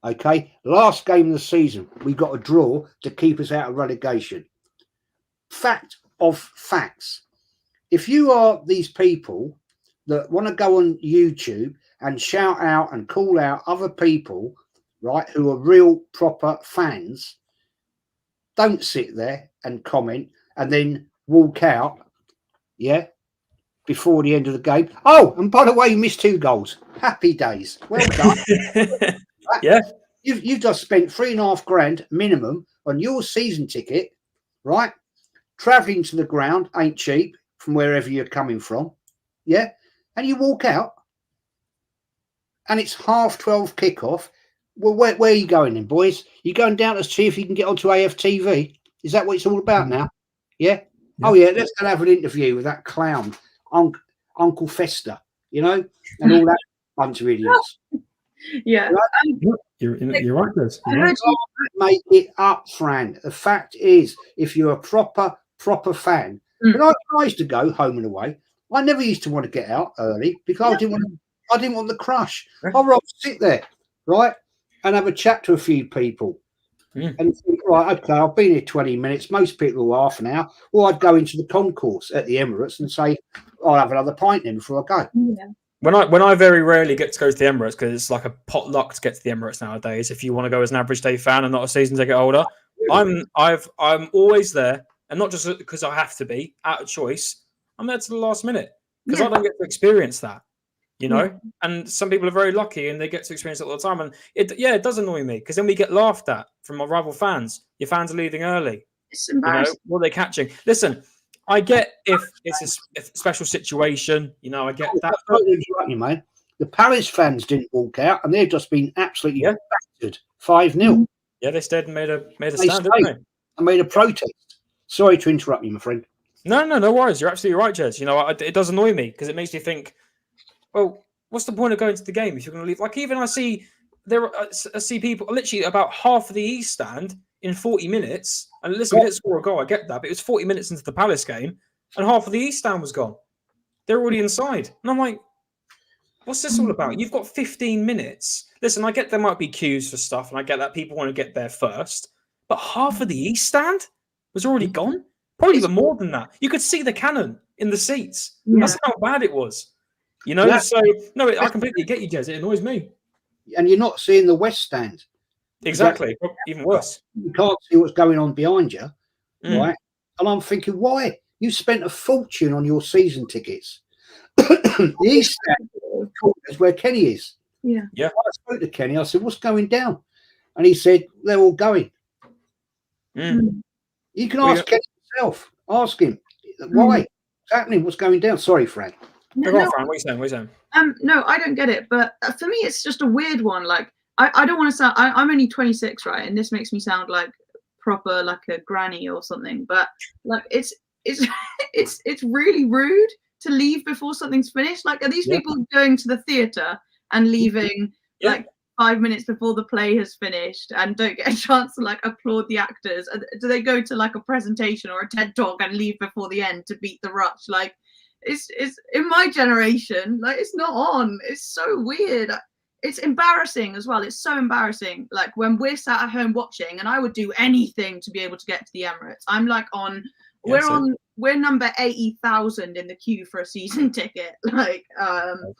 Okay, last game of the season, we got a draw to keep us out of relegation. Fact of facts. If you are these people that want to go on YouTube and shout out and call out other people, right, who are real proper fans, don't sit there and comment and then walk out, yeah, before the end of the game. Oh, and by the way, you missed 2 goals. Happy days. Well done. Yeah. You've just spent $3.5 grand minimum on your season ticket, right? Traveling to the ground ain't cheap from wherever you're coming from. Yeah. And you walk out and it's 12:30 kickoff. Well, where are you going then, boys? You're going down to see if you can get onto AFTV. Is that what it's all about now? Yeah. Oh, yeah. Let's go have an interview with that clown, Uncle Fester, you know, and all that bunch of idiots. Yeah. Right? You're right, Chris. Make it up, Fran. The fact is, if you're a proper fan, when I used to go home and away, I never used to want to get out early because I didn't want the crush. I'd rather sit there, right, and have a chat to a few people and think, right, okay, I've been here 20 minutes. Most people are half an hour. Or I'd go into the concourse at the Emirates and say, I'll have another pint then before I go. Yeah. When I very rarely get to go to the Emirates, because it's like a potluck to get to the Emirates nowadays. If you want to go as an average day fan and not a season ticket holder, I'm always there, and not just because I have to be out of choice. I'm there to the last minute because I don't get to experience that, you know. And some people are very lucky and they get to experience it all the time. And it does annoy me because then we get laughed at from our rival fans. Your fans are leaving early. It's embarrassing. What are they catching? Listen. I get if it's a special situation, you know, I get that. You, mate. The Palace fans didn't walk out, and they've just been absolutely battered 5-0. Yeah, they stayed and made a stand, didn't they? And made a protest. Sorry to interrupt you, my friend. No worries. You're absolutely right, Jez. You know, it does annoy me because it makes me think, well, what's the point of going to the game if you're going to leave? Like, even I see people literally about half of the East stand in 40 minutes, and listen, we didn't score a goal, I get that, but it was 40 minutes into the Palace game, and half of the East stand was gone. They're already inside. And I'm like, what's this all about? You've got 15 minutes. listen, I get there might be queues for stuff, and I get that people want to get there first, but half of the East stand was already gone. Probably even more than that. You could see the cannon in the seats. Yeah. That's how bad it was. You know, so no, I completely get you, Jez. It annoys me. And you're not seeing the West stand. Exactly. Even worse. You can't see what's going on behind you, right? And I'm thinking, why? You spent a fortune on your season tickets. The East stand is where Kenny is. Yeah. Yeah. I spoke to Kenny. I said, what's going down? And he said, they're all going. You can ask Kenny himself. Ask him why. What's happening? What's going down? Sorry, Fran. No, Fran, what are you saying? No, I don't get it. But for me, it's just a weird one. Like, I don't want to sound. I'm only 26, right? And this makes me sound like proper, like a granny or something. But like, it's really rude to leave before something's finished. Like, are these people going to the theatre and leaving like 5 minutes before the play has finished and don't get a chance to like applaud the actors? Do they go to like a presentation or a TED talk and leave before the end to beat the rush? Like, it's in my generation, like, it's not on. It's so weird. It's embarrassing as well. It's so embarrassing. Like, when we're sat at home watching, and I would do anything to be able to get to the Emirates. I'm like we're number 80,000 in the queue for a season ticket. Like,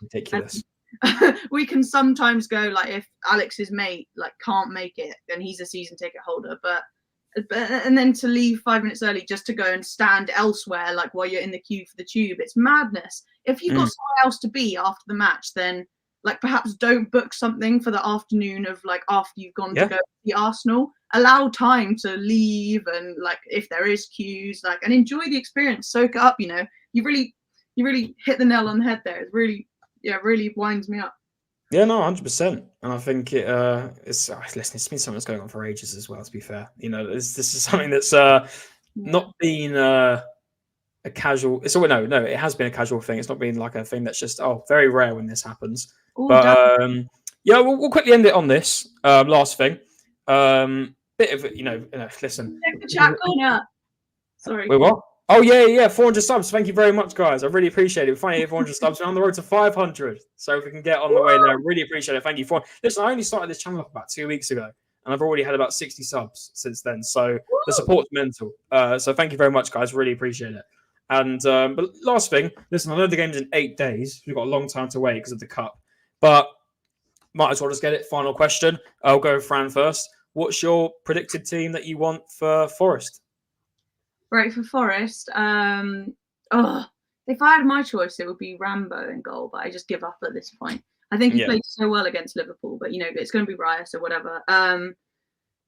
ridiculous. We can sometimes go, like, if Alex's mate like can't make it, then he's a season ticket holder. But and then to leave 5 minutes early just to go and stand elsewhere, like while you're in the queue for the tube, it's madness. If you've got somewhere else to be after the match, then like perhaps don't book something for the afternoon of like after you've gone to go to the Arsenal. Allow time to leave, and like if there is queues, like, and enjoy the experience, soak it up. You know, you really hit the nail on the head there. It's really winds me up. Yeah, no, 100%. And I think it's been something that's going on for ages as well, to be fair. You know, this is something that's not been a casual. It has been a casual thing. It's not been like a thing that's just very rare when this happens. Ooh, but we'll quickly end it on this last thing. Bit of listen. Check the chat, Conor. Sorry. Wait, what? Oh yeah, 400 subs. Thank you very much, guys. I really appreciate it. We're finally at 400 subs. We're on the road to 500. So if we can get on the way there, I really appreciate it. Thank you for. Listen, I only started this channel up about 2 weeks ago, and I've already had about 60 subs since then. So the support's mental. So thank you very much, guys. Really appreciate it. And but last thing, listen, I know the game's in 8 days. We've got a long time to wait because of the cup, but might as well just get it. Final question. I'll go with Fran first. What's your predicted team that you want for Forest? Right, for Forest, if I had my choice, it would be Rambo in goal, but I just give up at this point. I think he played so well against Liverpool, but it's going to be Raya, so whatever.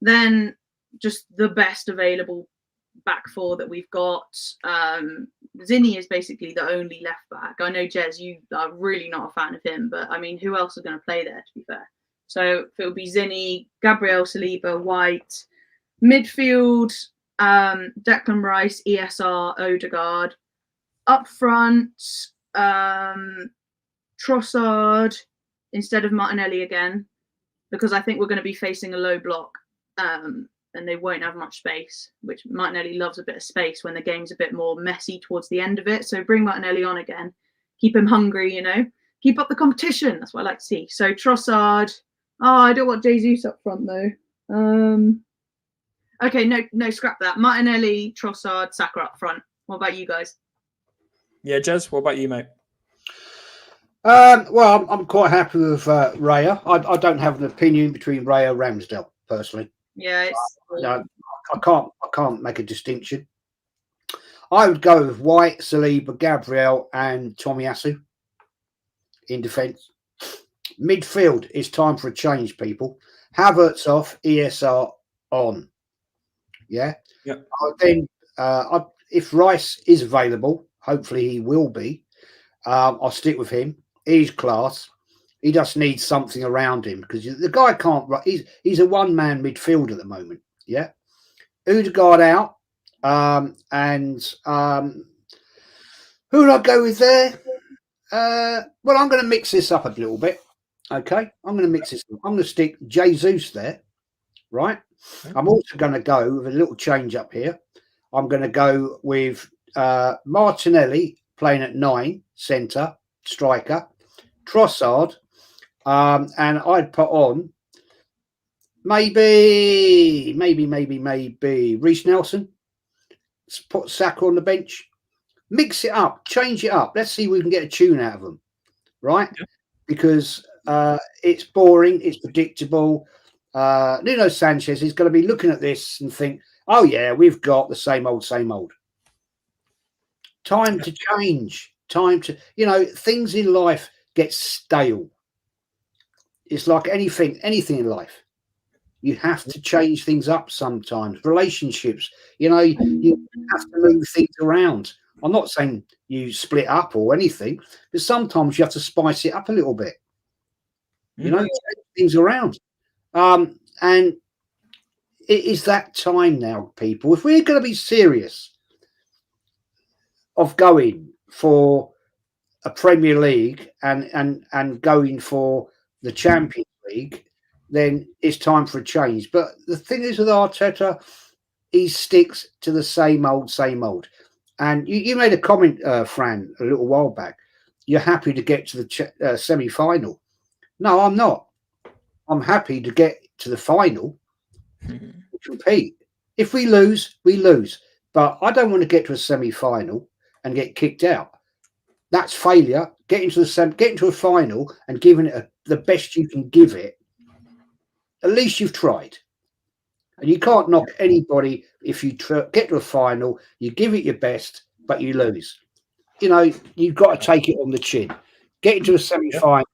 Then just the best available back four that we've got. Zinni is basically the only left back. I know, Jez, you are really not a fan of him, but I mean, who else is going to play there, to be fair? So it would be Zinni, Gabriel, Saliba, White, midfield, Declan Rice, ESR, Odegaard. Up front, Trossard instead of Martinelli again, because I think we're going to be facing a low block, and they won't have much space, which Martinelli loves a bit of space when the game's a bit more messy towards the end of it. So bring Martinelli on again. Keep him hungry, Keep up the competition. That's what I like to see. So Trossard. I don't want Jesus up front, though. Okay, no, scrap that. Martinelli, Trossard, Saka up front. What about you guys? Yeah, Jez, what about you, mate? Well, I'm quite happy with Raya. I don't have an opinion between Raya and Ramsdale, personally. Yeah, I can't make a distinction. I would go with White, Saliba, Gabriel, and Tomiyasu in defence. Midfield, it's time for a change, people. Havertz off, ESR on. Yeah. Then, if Rice is available, hopefully he will be. I'll stick with him. He's class. He just needs something around him because the guy can't. He's a one-man midfield at the moment. Yeah. Odegaard out, and who would I go with there? Well, I'm going to mix this up a little bit. Okay, I'm going to mix this up. I'm going to stick Jesus there, right? Okay. I'm also going to go with a little change up here. I'm going to go with Martinelli playing at 9, centre, striker, Trossard, and I'd put on maybe Reece Nelson, put Saka on the bench, mix it up, change it up. Let's see if we can get a tune out of them, right? Yeah. Because it's boring, it's predictable. Nuno Sanchez is going to be looking at this and think, oh yeah, we've got the same old, same old. Time to change. Time to, things in life get stale. It's like anything in life. You have to change things up sometimes. Relationships, you have to move things around. I'm not saying you split up or anything, but sometimes you have to spice it up a little bit. Change things around. And it is that time now, people. If we're going to be serious of going for a Premier League and going for the Champions League, then it's time for a change. But the thing is with Arteta, he sticks to the same old, same old. And you made a comment, Fran, a little while back. You're happy to get to the semi-final. No, I'm not. I'm happy to get to the final, compete. If we lose, we lose. But I don't want to get to a semi-final and get kicked out. That's failure. Getting to a final and giving it the best you can give it. At least you've tried. And you can't knock anybody if you get to a final, you give it your best, but you lose. You've got to take it on the chin. Getting to a semi-final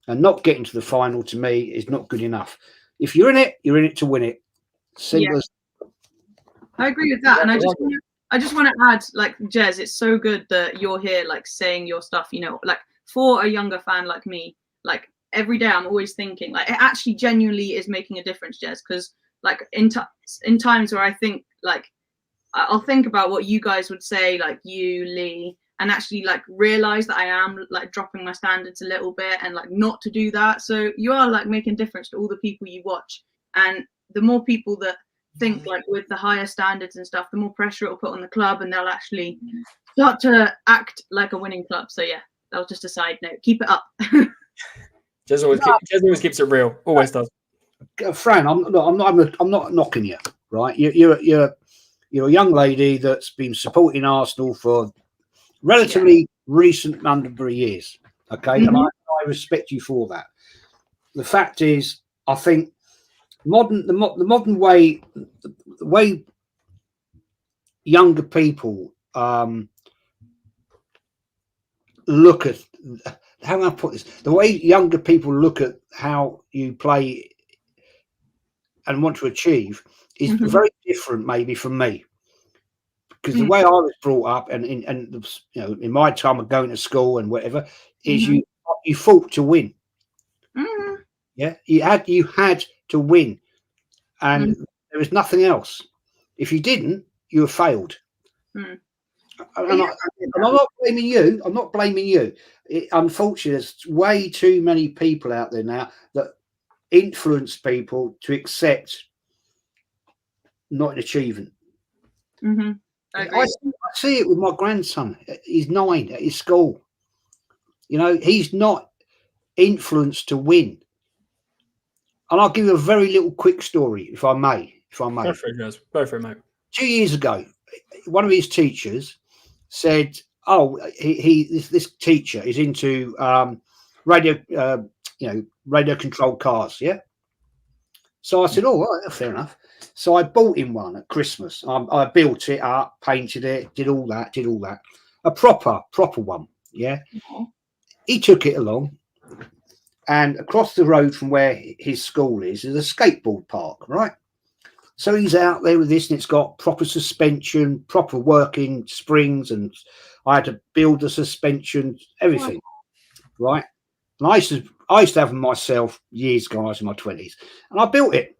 and not getting to the final, to me, is not good enough. If you're in it to win it. Simple as. I agree with that. And I just want to add, like, Jez, it's so good that you're here, like, saying your stuff, like, for a younger fan like me, like, every day I'm always thinking, like, it actually genuinely is making a difference, Jez, because, like, in times where I think, like, I'll think about what you guys would say, like you, Lee, and actually, like, realize that I am, like, dropping my standards a little bit and, like, not to do that. So you are, like, making a difference to all the people you watch. And the more people that think, like, with the higher standards and stuff, the more pressure it'll put on the club, and they'll actually start to act like a winning club. So yeah, that was just a side note. Keep it up. Jez always keeps it real. Always does. Fran, I'm not knocking you, right? You're a young lady that's been supporting Arsenal for relatively recent number of years. Okay, and I respect you for that. The fact is, I think the modern way, the way younger people look at, how can I put this? The way younger people look at how you play and want to achieve is very different, maybe, from me, because the way I was brought up, and in my time of going to school and whatever, is you fought to win. Yeah, you had to win, and there was nothing else. If you didn't, you were failed. And I'm not blaming you. I'm not blaming you. Unfortunately, there's way too many people out there now that influence people to accept not an achievement. I see it with my grandson. He's 9 at his school. He's not influenced to win. And I'll give you a very little quick story, if I may. Go for it, guys. Go for it, mate. 2 years ago, one of his teachers said, "Oh, this teacher is into radio controlled cars." Yeah. So I said, "Oh, right, fair enough." So I bought him one at Christmas. I built it up, painted it, did all that. A proper one. Yeah. He took it along. And across the road from where his school is a skateboard park, right? So he's out there with this, and it's got proper suspension, proper working springs, and I had to build the suspension, everything, right? And I used to have them myself years ago. I was in my 20s, and I built it.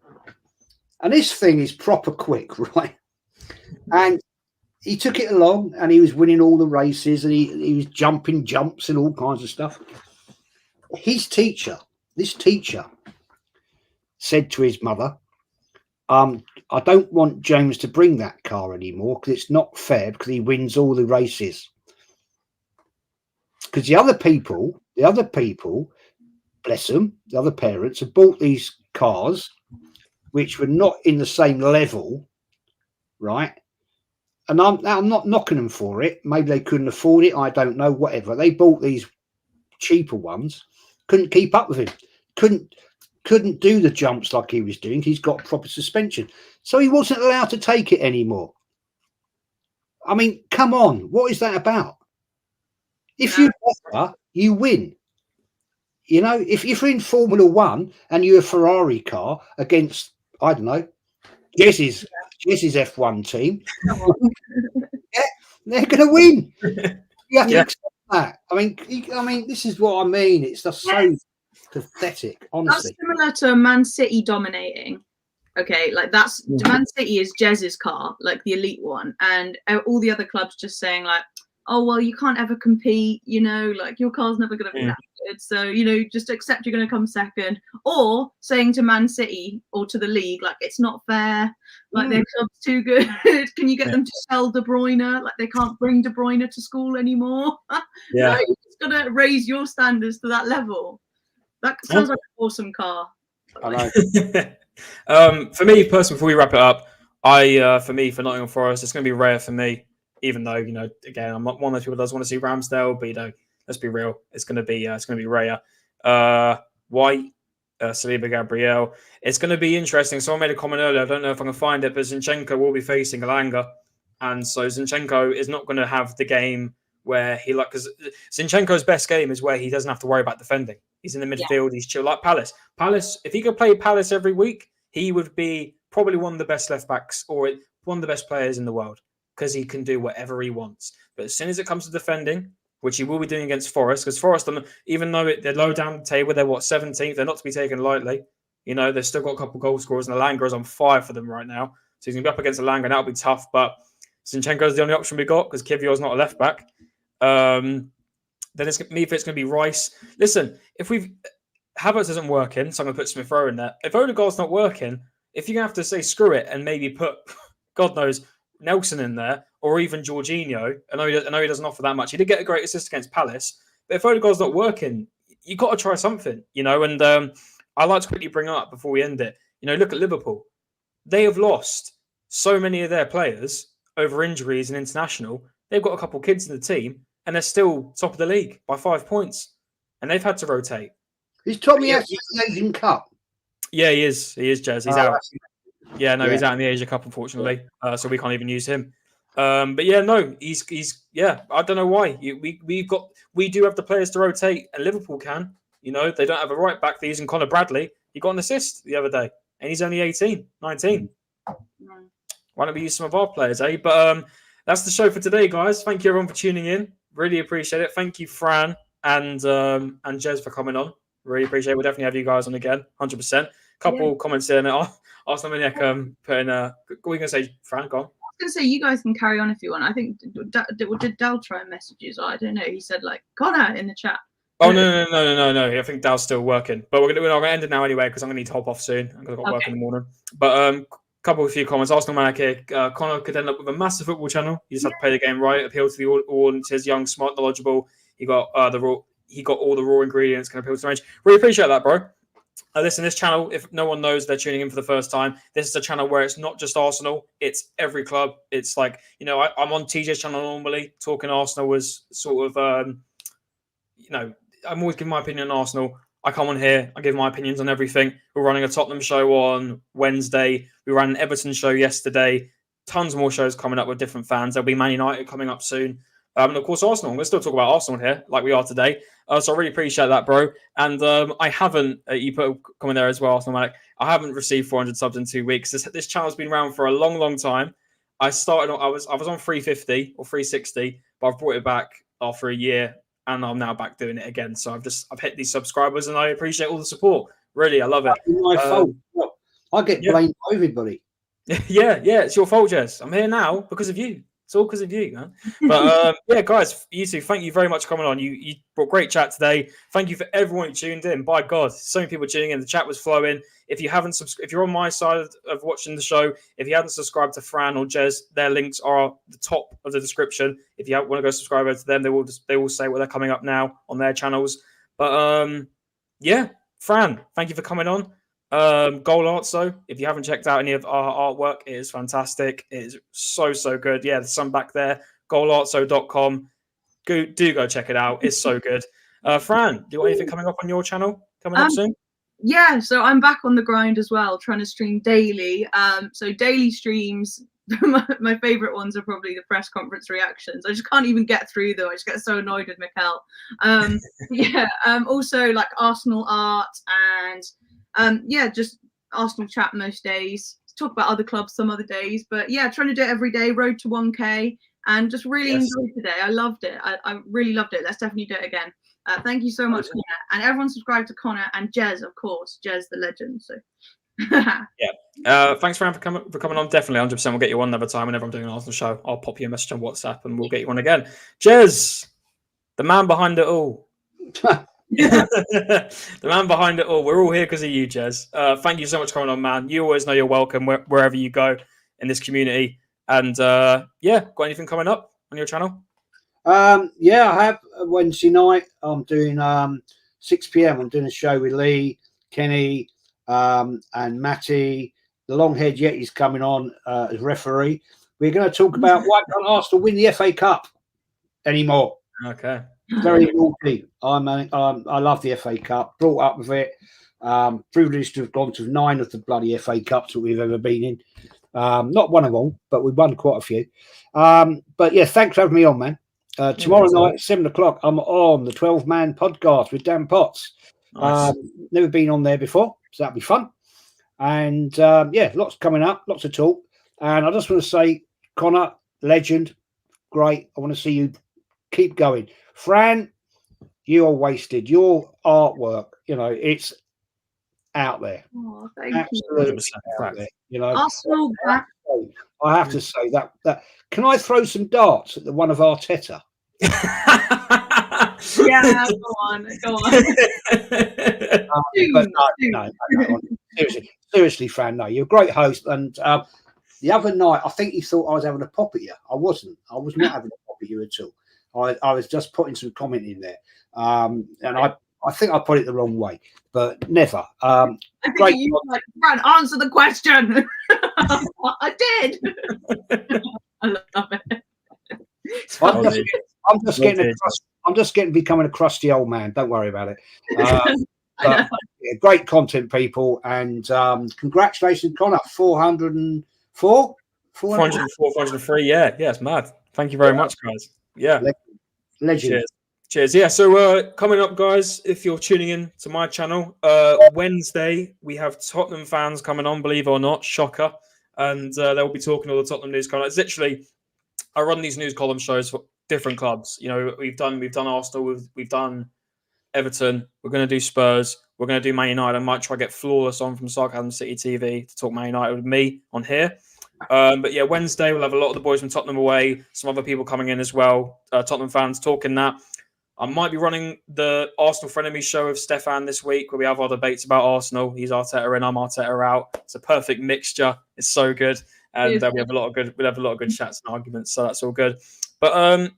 And this thing is proper quick, right? And he took it along, and he was winning all the races, and he was jumping jumps and all kinds of stuff. This teacher said to his mother, I don't want James to bring that car anymore because it's not fair, because he wins all the races. Because the other people bless them, the other parents have bought these cars, which were not in the same level, right? And I'm not knocking them for it. Maybe they couldn't afford it. I don't know. Whatever. They bought these cheaper ones. Couldn't keep up with him. Couldn't do the jumps like he was doing. He's got proper suspension, so he wasn't allowed to take it anymore. I mean, come on. What is that about? If you're better, you win. You know, if you're in Formula One and you're a Ferrari car against, I don't know, Jess's F1 team, yeah, they're going to win. You have to accept that. I mean, this is what I mean. It's just so pathetic, honestly. That's similar to Man City dominating. Okay, like Man City is Jez's car, like the elite one, and all the other clubs just saying like, oh well, you can't ever compete, you know, like your car's never going to be that good, so you know, just accept you're going to come second, or saying to Man City or to the league like it's not fair, like their club's too good. Can you get them to sell De Bruyne? Like they can't bring De Bruyne to school anymore. No, you just got to raise your standards to that level. That sounds like an awesome car. I know. For me personally, before we wrap it up, for Nottingham Forest, it's going to be rare for me. Even though, you know, again, I'm not one of those people that does want to see Ramsdale, but you know, let's be real, it's going to be rare. White, Saliba, Gabriel. It's going to be interesting. Someone made a comment earlier. I don't know if I can find it, but Zinchenko will be facing Elanga, and so Zinchenko is not going to have the game where because Zinchenko's best game is where he doesn't have to worry about defending. He's in the midfield. He's chill like Palace. If he could play Palace every week, he would be probably one of the best left backs or one of the best players in the world, because he can do whatever he wants. But as soon as it comes to defending, which he will be doing against Forest, because Forest, even though they're low down the table, they're 17th, they're not to be taken lightly. You know, they've still got a couple goal scorers, and Elanga is on fire for them right now. So he's going to be up against Elanga, and that'll be tough. But Zinchenko is the only option we got, because Kivior's not a left back. Then it's going to be Rice. Listen, if Havertz isn't working, so I'm going to put Smith Rowe in there. If Odegaard's not working, if you're going to have to say screw it and maybe put, God knows, Nelson in there, or even Jorginho. I know he doesn't offer that much. He did get a great assist against Palace, but if Odegaard's not working, you got to try something, you know. And I like to quickly bring up before we end it. You know, look at Liverpool. They have lost so many of their players over injuries and international. They've got a couple of kids in the team, and they're still top of the league by 5 points, and they've had to rotate. He's Tommy out the Asian Cup. Yeah, he is. He is, Jez. He's out. Yeah, no, he's out in the Asia Cup, unfortunately. So we can't even use him. But yeah, no, he's I don't know why. We do have the players to rotate, and Liverpool can. You know, they don't have a right back. They're using Conor Bradley. He got an assist the other day, and he's only 18, 19. Why don't we use some of our players, eh? But that's the show for today, guys. Thank you everyone for tuning in. Really appreciate it. Thank you, Fran and Jez, for coming on. Really appreciate it. We'll definitely have you guys on again, 100%. Couple comments in. Arsenal Maniac put in what were you going to say, Fran? Go on. I was going to say, you guys can carry on if you want. I think, did Dal try and message you? I don't know. He said, like, Conor in the chat. Oh, no. I think Dal's still working. But we're going to end it now anyway, because I'm going to need to hop off soon. I'm going to work in the morning. But a few comments. Arsenal Maniac here. Conor could end up with a massive football channel. You just have to play the game right, appeal to the audiences, young, smart, knowledgeable. He got all the raw ingredients, can appeal to the range. Really appreciate that, bro. Listen, this channel, if no one knows, they're tuning in for the first time. This is a channel where it's not just Arsenal, it's every club. It's like, you know, I'm on TJ's channel normally. Talking Arsenal was sort of, you know, I'm always giving my opinion on Arsenal. I come on here, I give my opinions on everything. We're running a Tottenham show on Wednesday. We ran an Everton show yesterday. Tons more shows coming up with different fans. There'll be Man United coming up soon. And of course, Arsenal. We'll still talk about Arsenal here, like we are today. So I really appreciate that, bro. And I haven't, you put a comment there as well, Arsenal Manic. I haven't received 400 subs in 2 weeks. This channel's been around for a long, long time. I was on 350 or 360, but I've brought it back after a year, and I'm now back doing it again. So I've hit these subscribers, and I appreciate all the support. Really, I love it. My fault. I get blamed by everybody. Yeah, it's your fault, Jess. I'm here now because of you. It's all because of you, man. But yeah, guys, you two, thank you very much for coming on. You brought great chat today. Thank you for everyone who tuned in. By God, so many people tuning in. The chat was flowing. If you haven't if you're on my side of watching the show, if you haven't subscribed to Fran or Jez, their links are at the top of the description. If you want to go subscribe over to them, they will say what they're coming up now on their channels. But yeah, Fran, thank you for coming on. Goal art. So if you haven't checked out any of our artwork, it is fantastic. It is so good. Yeah, there's some back there. Goalartso.com. Do go check it out. It's so good. Fran, do you want anything coming up on your channel coming up soon? Yeah, so I'm back on the grind as well, trying to stream daily. So daily streams. My favorite ones are probably the press conference reactions. I just can't even get through them. I just get so annoyed with Mikel. Also like Arsenal art and just Arsenal chat most days. Talk about other clubs some other days, but yeah, trying to do it every day. Road to 1K, and just really enjoyed today. I loved it. I really loved it. Let's definitely do it again. Thank you so much, Conor, and everyone subscribe to Conor and Jez, of course. Jez the legend. So. Thanks, Fran, for coming on. Definitely, 100%. We'll get you on another time whenever I'm doing an Arsenal show. I'll pop you a message on WhatsApp and we'll get you on again. Jez, the man behind it all. The man behind it all. We're all here because of you, Jez. Thank you so much for coming on, man. You always know you're welcome wherever you go in this community. And got anything coming up on your channel? I have Wednesday night. I'm doing 6 p.m. I'm doing a show with Lee, Kenny, and Matty. The long-haired Yeti's coming on as referee. We're going to talk about why can't Arsenal win the FA Cup anymore. Okay. Very naughty. I love the FA Cup. Brought up with it. Privileged to have gone to 9 of the bloody FA Cups that we've ever been in. Not one of them, but we've won quite a few. But yeah, thanks for having me on, man. Tomorrow night at 7 o'clock, I'm on the 12-man podcast with Dan Potts. Nice. Never been on there before, so that'll be fun. And lots coming up, lots of talk. And I just want to say, Conor, legend, great. I want to see you keep going. Fran, you are wasted. Your artwork, it's out there. Oh, thank Absolutely you. out there. Arsenal back. I have to say that. Can I throw some darts at the one of Arteta? Yeah, go on. But no. Seriously, Fran, no, you're a great host. And the other night, I think you thought I was having a pop at you. I wasn't. I was not having a pop at you at all. I was just putting some comment in there, and I think I put it the wrong way, but never. I think you like, Fran, answer the question. I did. I love it. I'm just becoming a crusty old man. Don't worry about it. Great content, people, and congratulations, Conor. 404, 403. Yeah, it's mad. Thank you very much, guys. Yeah, legend. Cheers. Yeah, so coming up, guys, if you're tuning in to my channel, Wednesday we have Tottenham fans coming on. Believe it or not, shocker, and they'll be talking all the Tottenham news. It's literally, I run these news column shows for different clubs. We've done Arsenal, we've done Everton. We're going to do Spurs. We're going to do Man United. I might try to get Flawless on from Sarcasm City TV to talk Man United with me on here. But yeah, Wednesday we'll have a lot of the boys from Tottenham away. Some other people coming in as well. Tottenham fans talking that. I might be running the Arsenal Frenemy show with Stefan this week, where we have our debates about Arsenal. He's Arteta in, I'm Arteta out. It's a perfect mixture. It's so good, and we have a lot of good chats and arguments. So that's all good. But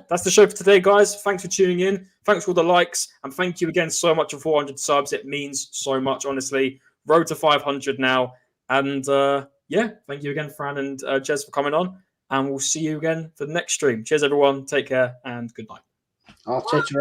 that's the show for today, guys. Thanks for tuning in. Thanks for all the likes, and thank you again so much for 400 subs. It means so much, honestly. Road to 500 now, and thank you again, Fran and Jez, for coming on. And we'll see you again for the next stream. Cheers, everyone. Take care and good night. Arteta